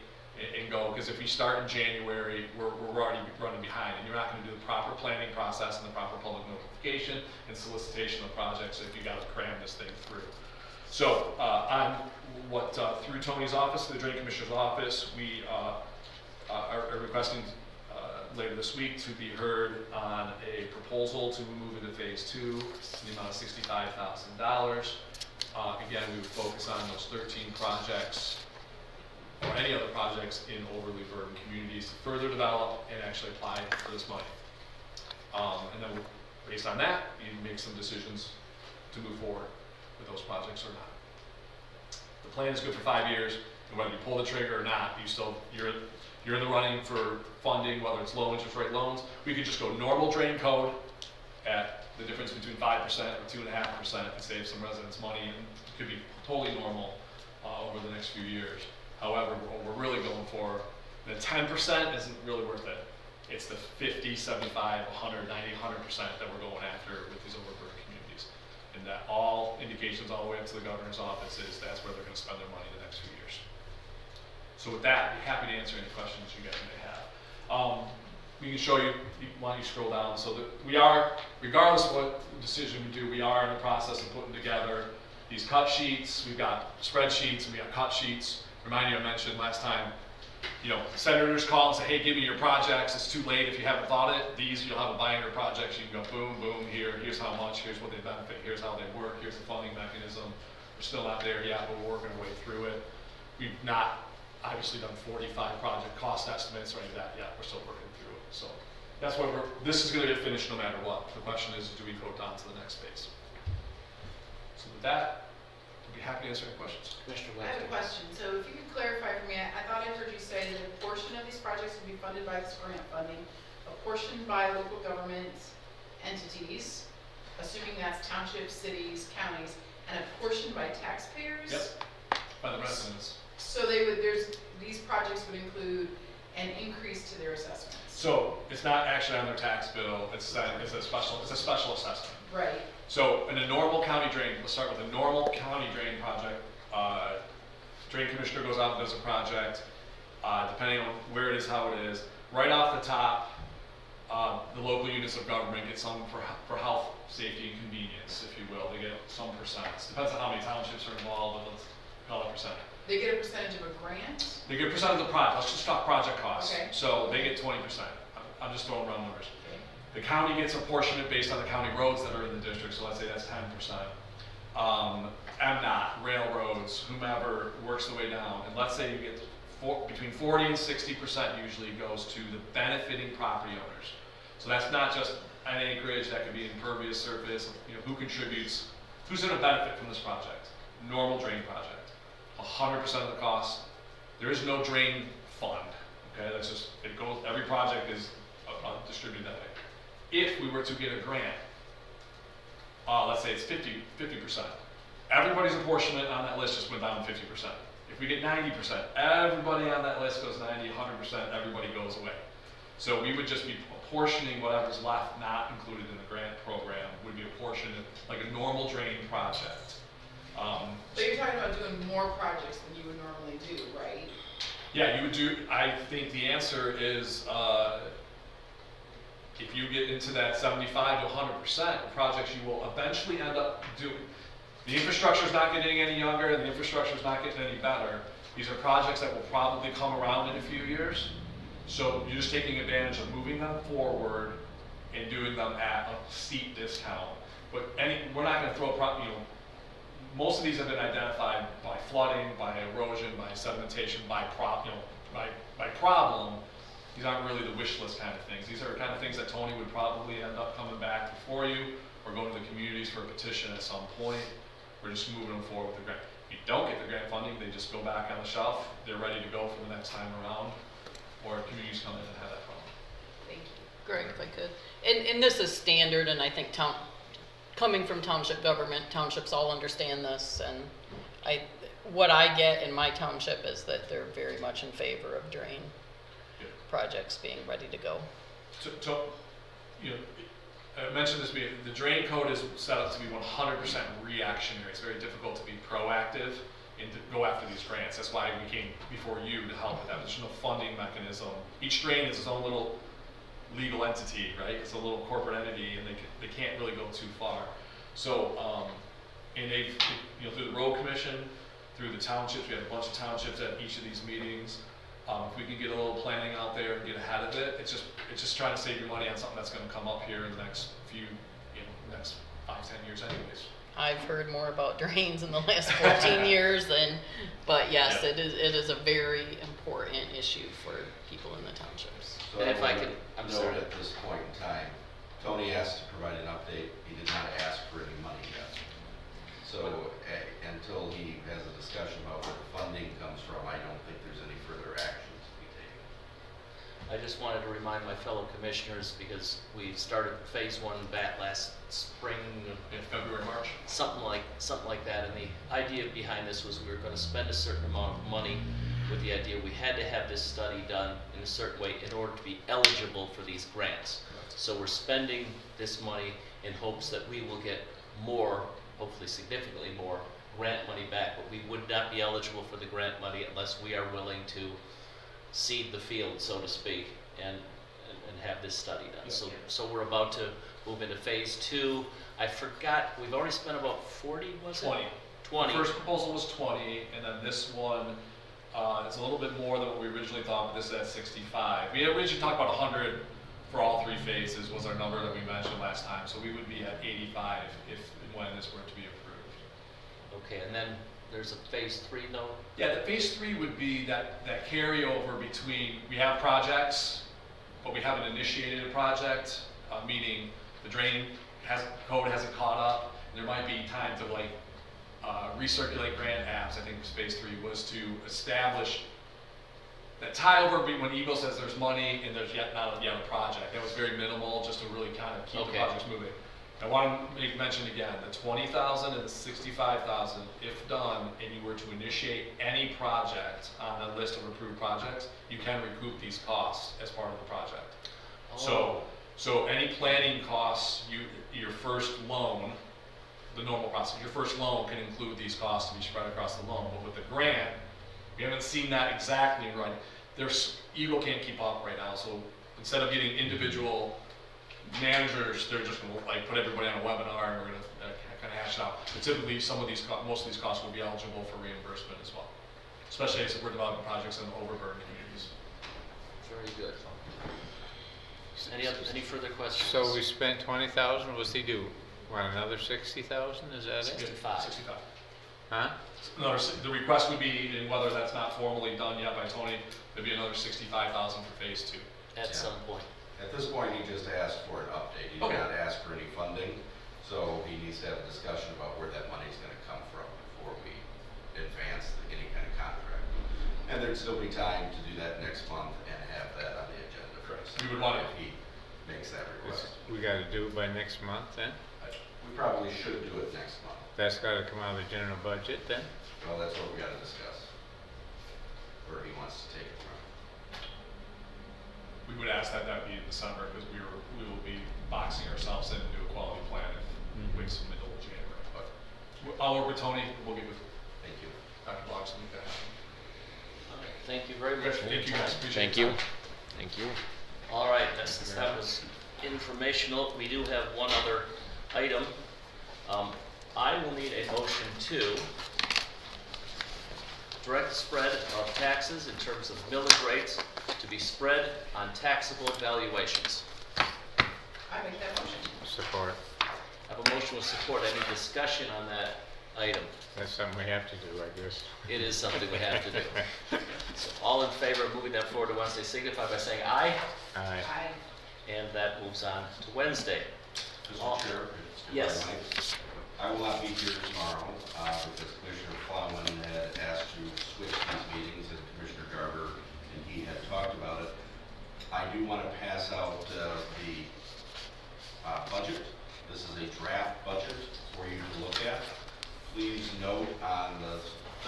and go, because if we start in January, we're already running behind, and you're not gonna do the proper planning process and the proper public notification and solicitation of projects if you gotta cram this thing through. So, through Tony's office, the Drain Commissioner's office, we are requesting later this week to be heard on a proposal to move into phase 2 in the amount of $65,000. Again, we would focus on those 13 projects or any other projects in overly burdened communities to further develop and actually apply for this money. And then based on that, you make some decisions to move forward with those projects or not. The plan is good for 5 years, and whether you pull the trigger or not, you're in the running for funding, whether it's low interest rate loans. We could just go normal drain code at the difference between 5% or 2.5% and save some residents money, and it could be totally normal over the next few years. However, what we're really going for, the 10% isn't really worth it. It's the 50, 75, 100, 90, 100% that we're going after with these overburdened communities. And that all indications all the way up to the governor's office is that's where they're going to spend their money the next few years. So with that, I'd be happy to answer any questions you guys may have. We can show you, why don't you scroll down, so that we are, regardless of what decision we do, we are in the process of putting together these cut sheets. We've got spreadsheets and we got cut sheets. Remind you, I mentioned last time, senators call and say, hey, give me your projects. It's too late if you haven't thought it. These, you'll have a binder of projects. You can go boom, boom, here's how much, here's what they benefit, here's how they work, here's the funding mechanism. We're still not there yet, but we're working our way through it. We've not obviously done 45 project cost estimates or any of that yet. We're still working through it. So that's why this is going to get finished no matter what. The question is, do we go down to the next phase? So with that, I'd be happy to answer any questions. Commissioner I have a Weston. question. So if you could clarify for me, I thought I heard you say that a portion of these projects would be funded by this grant funding, a portion by local government entities, assuming that's townships, cities, counties, and a portion by taxpayers? Yep, by the residents. So these projects would include an increase to their assessments? So it's not actually on their tax bill, it's a special assessment. Right. So in a normal county drain, let's start with a normal county drain project. Drain commissioner goes out and does a project, depending on where it is, how it is. Right off the top, the local units of government get some for health, safety, and convenience, if you will. They get some percents. Depends on how many townships are involved, but let's call it a percent. They get a percentage of a grant? They get a percent of the project. Let's just talk project costs. Okay. So they get 20%. I'm just throwing round numbers. Okay. The county gets a portion of it based on the county roads that are in the district, so let's say that's 10%. MDOT, railroads, whomever works the way down, and let's say you get between 40 and 60% usually goes to the benefiting property owners. So that's not just an acreage, that could be impervious surface, who contributes, who's going to benefit from this project? Normal drain project. 100% of the cost. There is no drain fund. Okay, that's just, it goes, every project is distributed that way. If we were to get a grant, let's say it's 50%, everybody's apportionment on that list just went down 50%. If we get 90%, everybody on that list goes 90, 100%, everybody goes away. So we would just be apportioning whatever's left not included in the grant program, would be apportioned like a normal drain project. So you're talking about doing more projects than you would normally do, right? Yeah, you would do, I think the answer is, if you get into that 75 to 100% of projects you will eventually end up doing. The infrastructure is not getting any younger and the infrastructure is not getting any better. These are projects that will probably come around in a few years. So you're just taking advantage of moving them forward and doing them at a steep discount. But we're not going to throw, most of these have been identified by flooding, by erosion, by sedimentation, by problem. These aren't really the wish list kind of things. These are kind of things that Tony would probably end up coming back before you or going to the communities for a petition at some point. We're just moving them forward with the grant. If you don't get the grant funding, they just go back on the shelf. They're ready to go for the next time around, or communities come in and have that problem. Thank you. Greg, if I could. And this is standard, and I think coming from township government, townships all understand this, and what I get in my township is that they're very much in favor of drain projects being ready to go. I mentioned this, the drain code is set up to be 100% reactionary. It's very difficult to be proactive and to go after these grants. That's why we came before you to help with that. There's no funding mechanism. Each drain is its own little legal entity, right? It's a little corporate entity, and they can't really go too far. So, and they've, you know, through the road commission, through the townships, we have a bunch of townships at each of these meetings. If we can get a little planning out there and get ahead of it, it's just trying to save your money on something that's going to come up here in the next few, next 5-10 years, anyways. I've heard more about drains in the last 14 years but yes, Yeah. it is a very important issue for people in the townships. So And if I would could- I'm note sorry. at this point in time, Tony asked to provide an update. He did not ask for any money yet. So until he has a discussion about where the funding comes from, I don't think there's any further action to be taken. I just wanted to remind my fellow commissioners, because we started phase 1 back last spring, In February, March. something like that, and the idea behind this was we were gonna spend a certain amount of money with the idea we had to have this study done in a certain way in order to be eligible for these grants. So we're spending this money in hopes that we will get more, hopefully significantly more, grant money back, but we would not be eligible for the grant money unless we are willing to seed the field, so to speak, and have this study done. So we're about to move into phase 2. I forgot, we've already spent about 40, was it? 20. 20. The first proposal was 20, and then this one, it's a little bit more than what we originally thought, but this is at 65. We originally talked about 100 for all 3 phases was our number that we mentioned last time, so we would be at 85 if and when this were to be approved. Okay, and then there's a phase 3 though? Yeah, the phase 3 would be that carryover between, we have projects, but we haven't initiated a project, meaning the drain code hasn't caught up. There might be time to like recirculate grant apps. I think phase 3 was to establish that tie over when Eagle says there's money and there's not yet a project. That was very minimal, just to really kind of keep the projects moving. I want to make mention again, the 20,000 and the 65,000, if done, and you were to initiate any project on the list of approved projects, you can recoup these costs as part of the project. So any planning costs, your first loan, the normal process, your first loan can include these costs to be spread across the loan. But with the grant, we haven't seen that exactly right. Eagle can't keep up right now, so instead of getting individual managers, they're just going to like put everybody on a webinar and we're going to kind of hash it out. But typically, most of these costs will be eligible for reimbursement as well, especially as we're developing projects in overburdened communities. Very good. Any further questions? So we spent 20,000, what's he do? Want another 60,000, is that it? 65. 65. Huh? The request would be, and whether that's not formally done yet by Tony, there'd be another 65,000 for phase 2. At some point. At this point, he just asked for an update. He did not ask for any funding, so he needs to have a discussion about where that money's gonna come from before we advance any kind of contract. And there'd still be time to do that next month and have that on the agenda for us. We would want if he makes that request. We gotta do it by next month then? We probably should do it next month. That's gotta come out of the general budget then? Well, that's what we gotta discuss. Where he wants to take it from. We would ask that be in December, because we will be boxing ourselves in to do a quality plan if we wait till middle of January. But I'll work with Tony, we'll get with Thank you. Dr. Blocks to make that happen. All right, thank you very much. Thank you guys, appreciate Thank your you. time. Thank you. All right, that was informational. We do have one other item. I will need a motion to direct the spread of taxes in terms of millage rates to be spread on taxable valuations. I make that motion. Support. I have a motion with support. Any discussion on that item? That's something we have to do, I guess. It is something we have to do. So all in favor of moving that forward to Wednesday, signify by saying aye. Aye. Aye. And that moves on to Wednesday. Mr. Chair, if Yes. I might, I will not be here tomorrow, because Commissioner Plowman had asked to switch these meetings, and Commissioner Garber and he had talked about it. I do want to pass out the budget. This is a draft budget for you to look at. Please note on the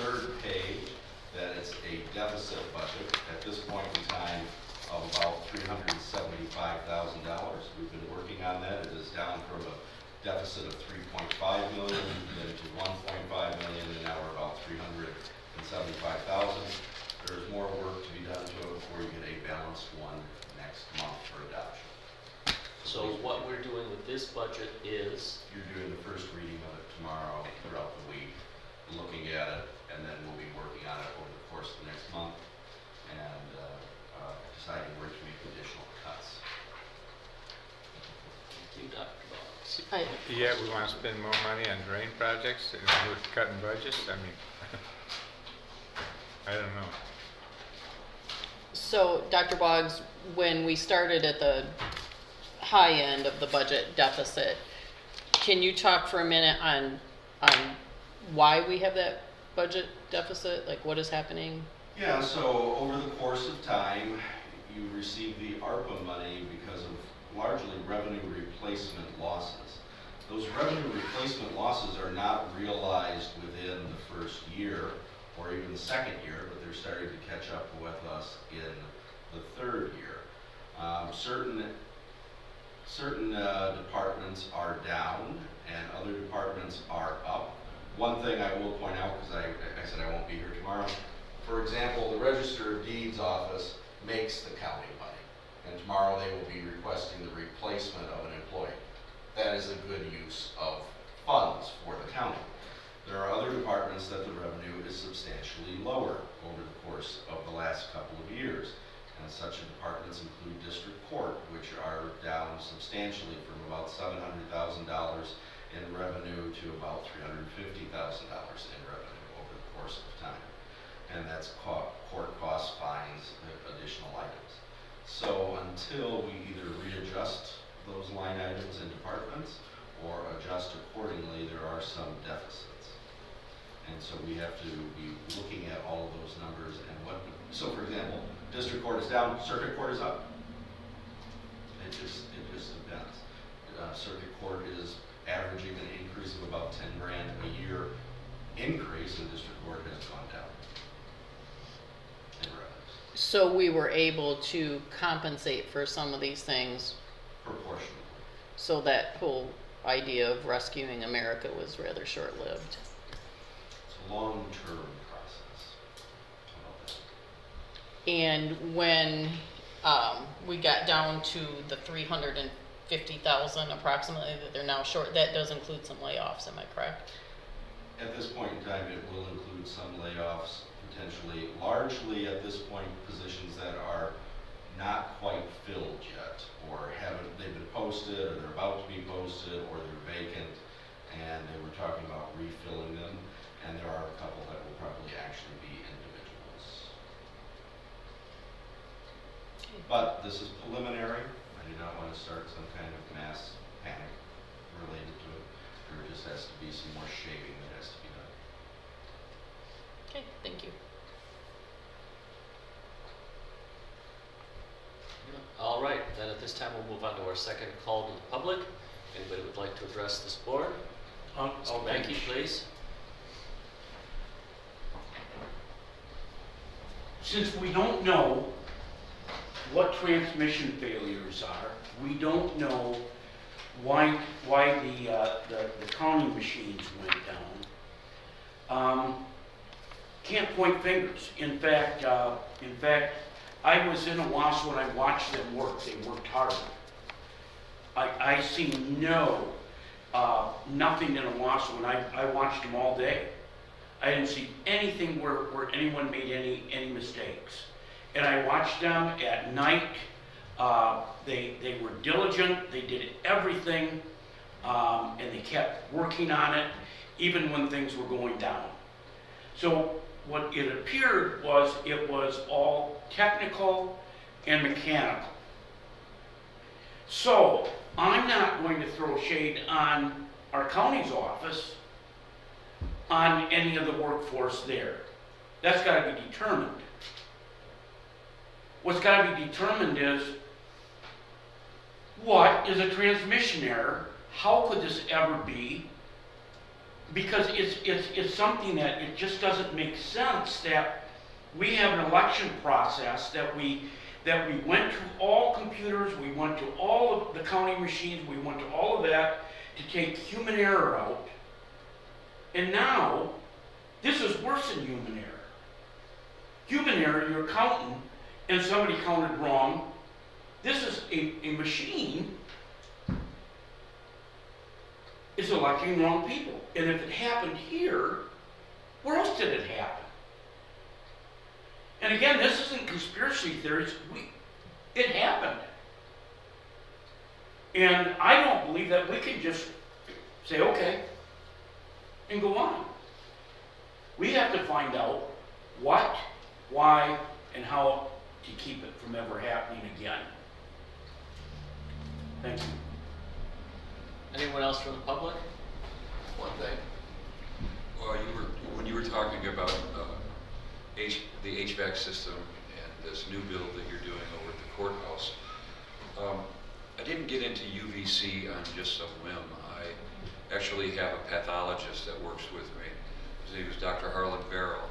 third page that it's a deficit budget at this point in time of about $375,000. We've been working on that. It is down from a deficit of 3.5 million, then to 1.5 million, and now we're about 375,000. There's more work to be done to it before you get a balanced one next month for adoption. So what we're doing with this budget is, You're doing the first reading of it tomorrow throughout the week, looking at it, and then we'll be working on it over the course of the next month and deciding where to make additional cuts. you, Dr. Boggs. Yeah, we want to spend more money on drain projects and we're cutting budgets. I mean, I don't know. So, Dr. Boggs, when we started at the high end of the budget deficit, can you talk for a minute on why we have that budget deficit? Like, what is happening? Yeah, so over the course of time, you receive the ARPA money because of largely revenue replacement losses. Those revenue replacement losses are not realized within the first year or even the second year, but they're starting to catch up with us in the third year. Certain departments are down and other departments are up. One thing I will point out, because I said I won't be here tomorrow, for example, the Register of Deeds office makes the county money, and tomorrow they will be requesting the replacement of an employee. That is a good use of funds for the county. There are other departments that the revenue is substantially lower over the course of the last couple of years. And such departments include district court, which are down substantially from about $700,000 in revenue to about $350,000 in revenue over the course of time. And that's court costs, fines, additional items. So until we either readjust those line items in departments or adjust accordingly, there are some deficits. And so we have to be looking at all of those numbers and so for example, district court is down, circuit court is up. It just depends. Circuit court is averaging an increase of about 10 grand a year increase, and district court has gone down in revenues. So we were able to compensate for some of these things. Proportionally. So that whole idea of rescuing America was rather short-lived. It's a long-term process. How about that? And when we got down to the 350,000 approximately that they're now short, that does include some layoffs, am I correct? At this point in time, it will include some layoffs, potentially, largely at this point, positions that are not quite filled yet, or they've been posted, or they're about to be posted, or they're vacant, and they were talking about refilling them, and there are a couple that will probably actually be individuals. But this is preliminary. I do not want to start some kind of mass panic related to it. There just has to be some more shaping that has to be done. Okay, thank you. All right, then at this time we'll move on to our second call to the public. Anybody would like to address this board? Mr. Mackey, please. Since we don't know what transmission failures are, we don't know why the county machines went down. Can't point fingers. In fact, I was in Owasso and I watched them work. They worked hard. I see nothing in Owasso, and I watched them all day. I didn't see anything where anyone made any mistakes. And I watched them at night. They were diligent. They did everything, and they kept working on it, even when things were going down. So what it appeared was it was all technical and mechanical. So I'm not going to throw shade on our county's office on any of the workforce there. That's got to be determined. What's got to be determined is, what is a transmission error? How could this ever be? Because it's something that it just doesn't make sense that we have an election process that we that we went to all computers, we went to all of the counting machines, we went to all of that to take human error out. And now, this is worse than human error. Human error, you're counting, and somebody counted wrong. This is a machine is electing wrong people. And if it happened here, where else did it happen? And again, this isn't conspiracy theories. It happened. And I don't believe that we can just say, okay, and go on. We have to find out what, why, and how to keep it from ever happening again. Thank you. Anyone else from the public? One thing. Well, when you were talking about the HVAC system and this new build that you're doing over at the courthouse, I didn't get into UVC on just some whim. I actually have a pathologist that works with me. His name is Dr. Harlan Verrill,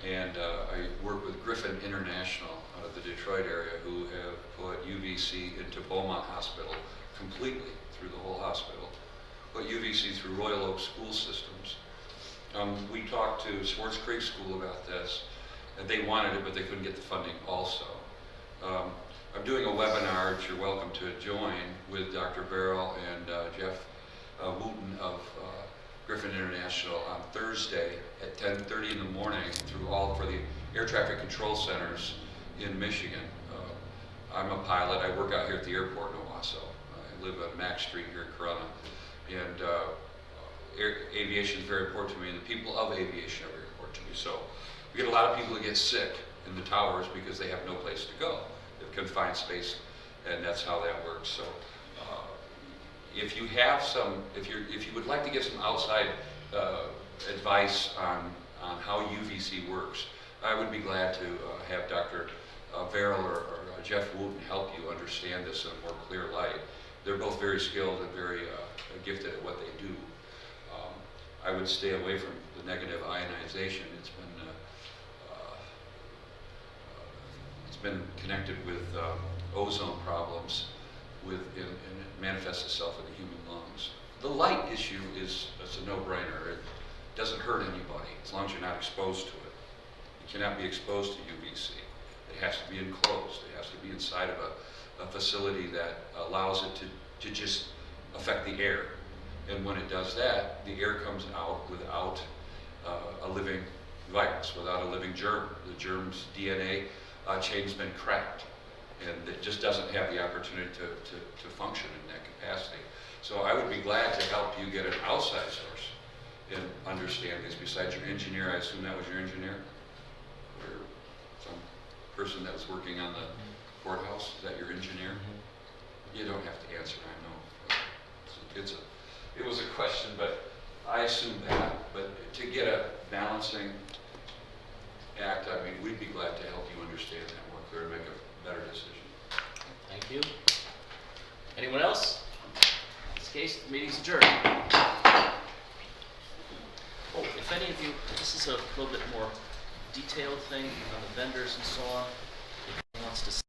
and I work with Griffin International out of the Detroit area, who have put UVC into Beaumont Hospital completely through the whole hospital, put UVC through Royal Oak School Systems. We talked to Swartz Creek School about this, and they wanted it, but they couldn't get the funding also. I'm doing a webinar that you're welcome to join with Dr. Barrell and Jeff Wooten of Griffin International on Thursday at 10:30 in the morning for the air traffic control centers in Michigan. I'm a pilot. I work out here at the airport in Owasso. I live on Mack Street here in Corona. And aviation is very important to me, and the people of aviation are very important to me. So we get a lot of people who get sick in the towers because they have no place to go. They've confined space, and that's how that works. So if you have if you would like to get some outside advice on how UVC works, I would be glad to have Dr. Verrill or Jeff Wooten help you understand this in a more clear light. They're both very skilled and very gifted at what they do. I would stay away from the negative ionization. It's been connected with ozone problems, and it manifests itself in the human lungs. The light issue it's a no-brainer. It doesn't hurt anybody as long as you're not exposed to it. You cannot be exposed to UVC. It has to be enclosed. It has to be inside of a facility that allows it to just affect the air. And when it does that, the air comes out without a living virus, without a living germ. The germ's DNA chain's been cracked, and it just doesn't have the opportunity to function in that capacity. So I would be glad to help you get an outside source and understand these. Besides your engineer, I assume that was your engineer? Or some person that was working on the courthouse? Is that your engineer? You don't have to answer, I know. It was a question, but I assume that. But to get a balancing act, I mean, we'd be glad to help you understand that more clearly, make a better decision. Thank you. Anyone else? In this case, the meeting's adjourned. Oh, if any of you, this is a little bit more detailed thing on the vendors and so on. If anyone wants to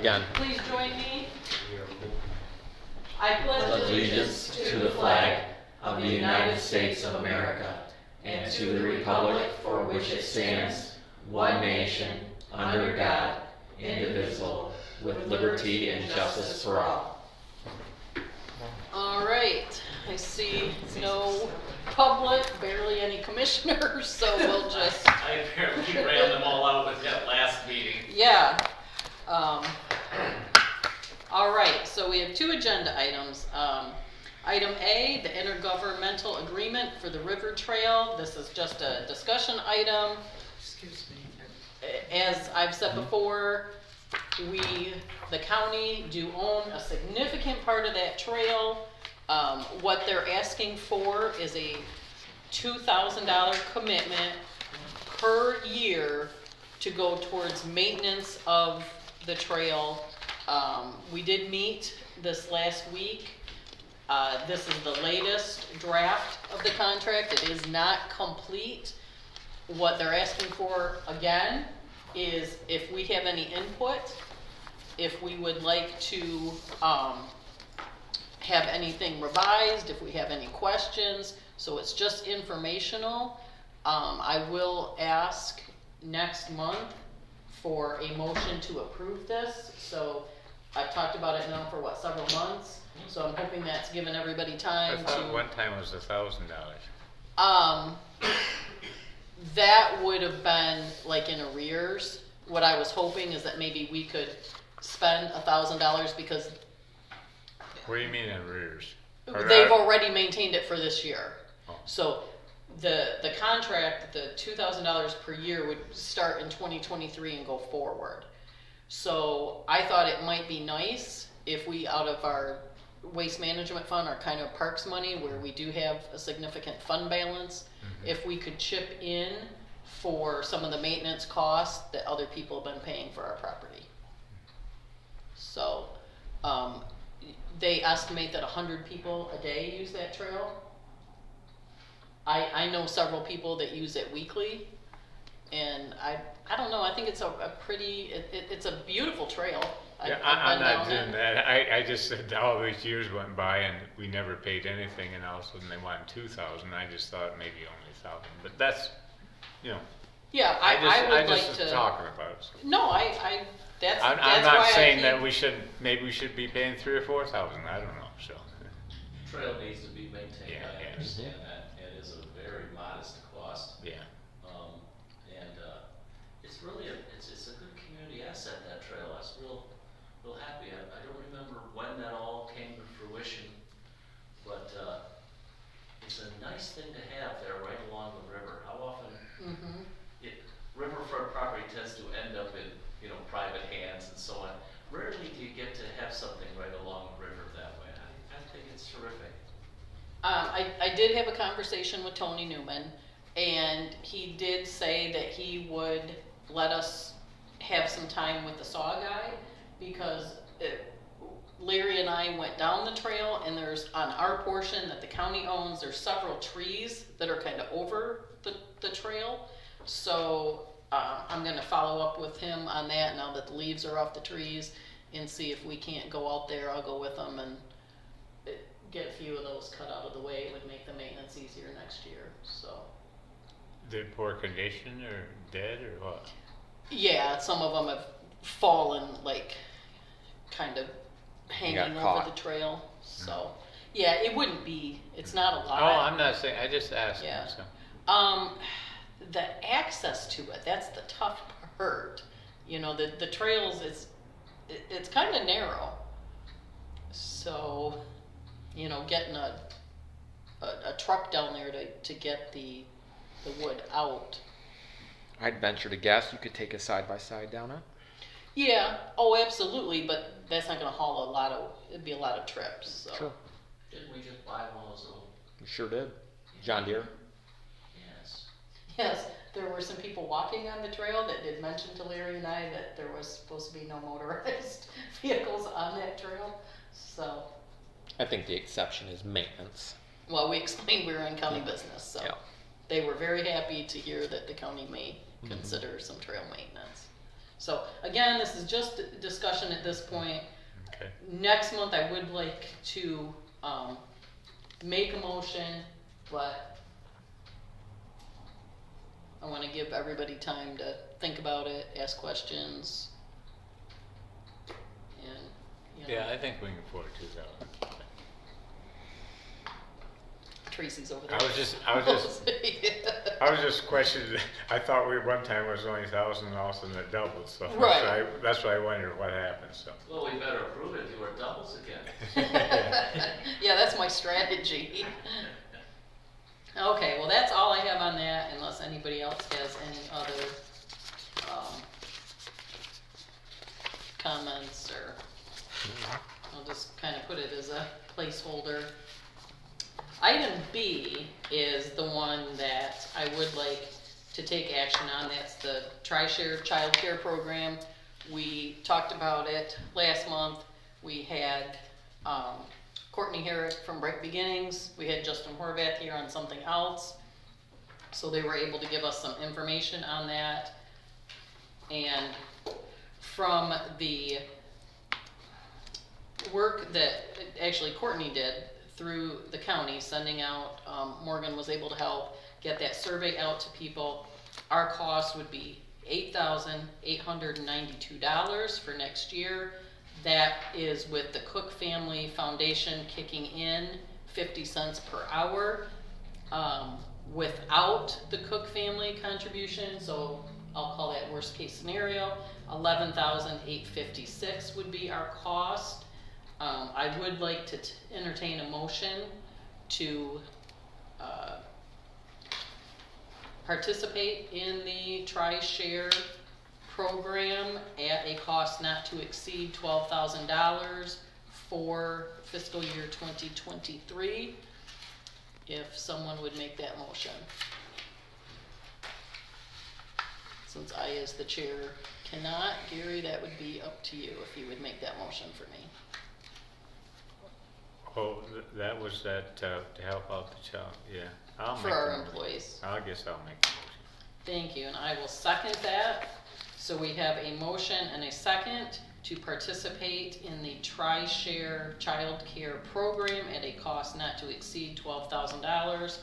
Again. Please join me. I pledge Allegiance to the flag of the United States of America and to the republic for which it stands, one nation, under God, indivisible, with liberty and justice for all. All right, I see no public, barely any commissioners, so we'll just, I apparently ran them all out with that last meeting. yeah. All right, so we have 2 agenda items. Item A, the intergovernmental agreement for the river trail. This is just a discussion item. Excuse me. As I've said before, the county do own a significant part of that trail. What they're asking for is a $2,000 commitment per year to go towards maintenance of the trail. We did meet this last week. This is the latest draft of the contract. It is not complete. What they're asking for, again, is if we have any input, if we would like to have anything revised, if we have any questions. So it's just informational. I will ask next month for a motion to approve this. So I've talked about it now for several months. So I'm hoping that's given everybody I time thought to. one time was $1,000. That would have been like in arrears. What I was hoping is that maybe we could spend $1,000 because What do you mean in arrears? they've already maintained it for this year. Oh. So the contract, the $2,000 per year would start in 2023 and go forward. So I thought it might be nice if we, out of our waste management fund, our kind of parks money, where we do have a significant fund balance, if we could chip in for some of the maintenance costs that other people have been paying for our property. So, they estimate that 100 people a day use that trail. I know several people that use it weekly, and I don't know, I think it's a pretty, it's a beautiful trail. Yeah, I've I'm been not down doing it. that. I just said all these years went by and we never paid anything, and all of a sudden they wanted 2,000. I just thought maybe only 1,000, but that's, Yeah, I I would just like was to. talking about it. So. No, that's I'm why not I saying keep- that maybe we should be paying 3,000 or 4,000. I don't know. So Trail needs to be maintained, Yeah, I yeah. understand that. It is a very modest cost. yeah, And it's really it's a good community asset, that trail. I was real happy. I don't remember when that all came to fruition, but it's a nice thing to have there right along the river. How often riverfront property tends to end up in private hands and so on. Rarely do you get to have something right along the river that way. I think it's terrific. I did have a conversation with Tony Newman, and he did say that he would let us have some time with the saw guy, because Larry and I went down the trail, and there's, on our portion that the county owns, there's several trees that are kind of over the trail. So I'm gonna follow up with him on that now that the leaves are off the trees, and see if we can't go out there. I'll go with them and get a few of those cut out of the way. It would make the maintenance easier next year, so. they're poor condition or dead or what? Yeah, some of them have fallen, like, kind of hanging over caught. the trail, so. Yeah, it wouldn't be, it's not a lot. Oh, I'm not saying. I just asked. Yeah. So. The access to it, that's the tough part. The trails, it's kind of narrow. So, getting a truck down there to get the wood out. I'd venture to guess you could take a side-by-side down it. Yeah, oh, absolutely, but that's not gonna haul it'd be a lot of trips, so. Sure. Didn't we just buy one of those little? You sure did. John Deere. Yes. Yes, there were some people walking on the trail that did mention to Larry and I that there was supposed to be no motorized vehicles on that trail, so. I think the exception is maintenance. Well, we explained we were in county business, so. Yeah. They were very happy to hear that the county may consider some trail maintenance. So again, this is just discussion at this point. Okay. Next month, I would like to, make a motion, but I wanna give everybody time to think about it, ask questions. And, you know, Yeah, I think we can afford 2,000. Tracy's over there. I was just questioning, I thought one time it was only 1,000 and all of a sudden it doubled, so. Right. That's why I wondered what happened, so. Well, we better approve it, do our doubles again. Yeah, that's my strategy. Okay, well, that's all I have on that, unless anybody else has any other, comments, or I'll just kind of put it as a placeholder. Item B is the one that I would like to take action on. That's the Tri-Share Child Care Program. We talked about it last month. We had Courtney Herrick from Bright Beginnings. We had Justin Horvath here on something else. So they were able to give us some information on that. And from the work that actually Courtney did through the county, sending out, Morgan was able to help get that survey out to people. Our cost would be $8,892 for next year. That is with the Cook Family Foundation kicking in 50 cents per hour. Without the Cook family contribution, so I'll call that worst case scenario, $11,856 would be our cost. I would like to entertain a motion to participate in the Tri-Share program at a cost not to exceed $12,000 for fiscal year 2023. If someone would make that motion. Since I, as the chair, cannot, Gary, that would be up to you if you would make that motion for me. Oh, that was that, to help out the child, yeah. I'll For make our the motion. employees. I guess I'll make the motion. Thank you, and I will second that. So we have a motion and a second to participate in the Tri-Share Child Care Program at a cost not to exceed $12,000,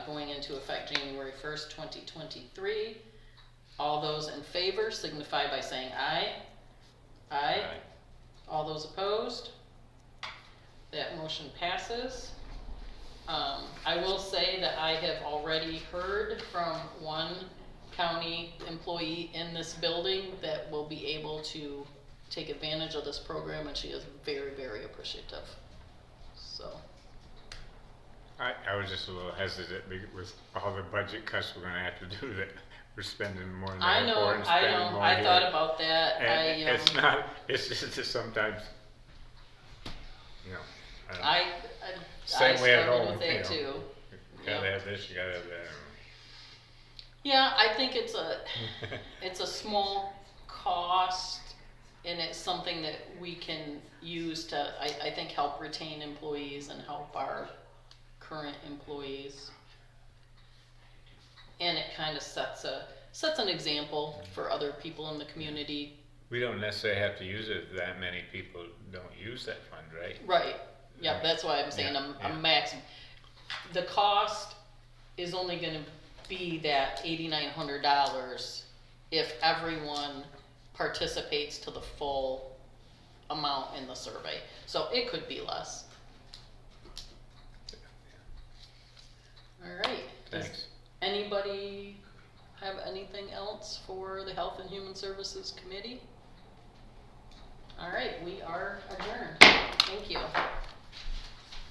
going into effect January 1st, 2023. All those in favor signify by saying aye. Aye. Aye. All those opposed? That motion passes. I will say that I have already heard from one county employee in this building that will be able to take advantage of this program, and she is very, very appreciative. So, I was just a little hesitant with all the budget cuts we're gonna have to do, that we're spending more in the I know, airport and spending more I here. thought about that. And it's not, it's just that sometimes, you know, I same way at struggled home, with that you know. too. You gotta have this, you gotta have that. Yeah, I think it's a small cost, and it's something that we can use to, I think, help retain employees and help our current employees. And it kind of sets an example for other people in the community. We don't necessarily have to use it if that many people don't use that fund, right? Right, yep, that's why I'm saying Yeah, a maximum. The cost is only gonna be that $8,900 if everyone participates to the full amount in the survey. So it could be less. All right. Does Thanks. anybody have anything else for the Health and Human Services Committee? All right, we are adjourned. Thank you.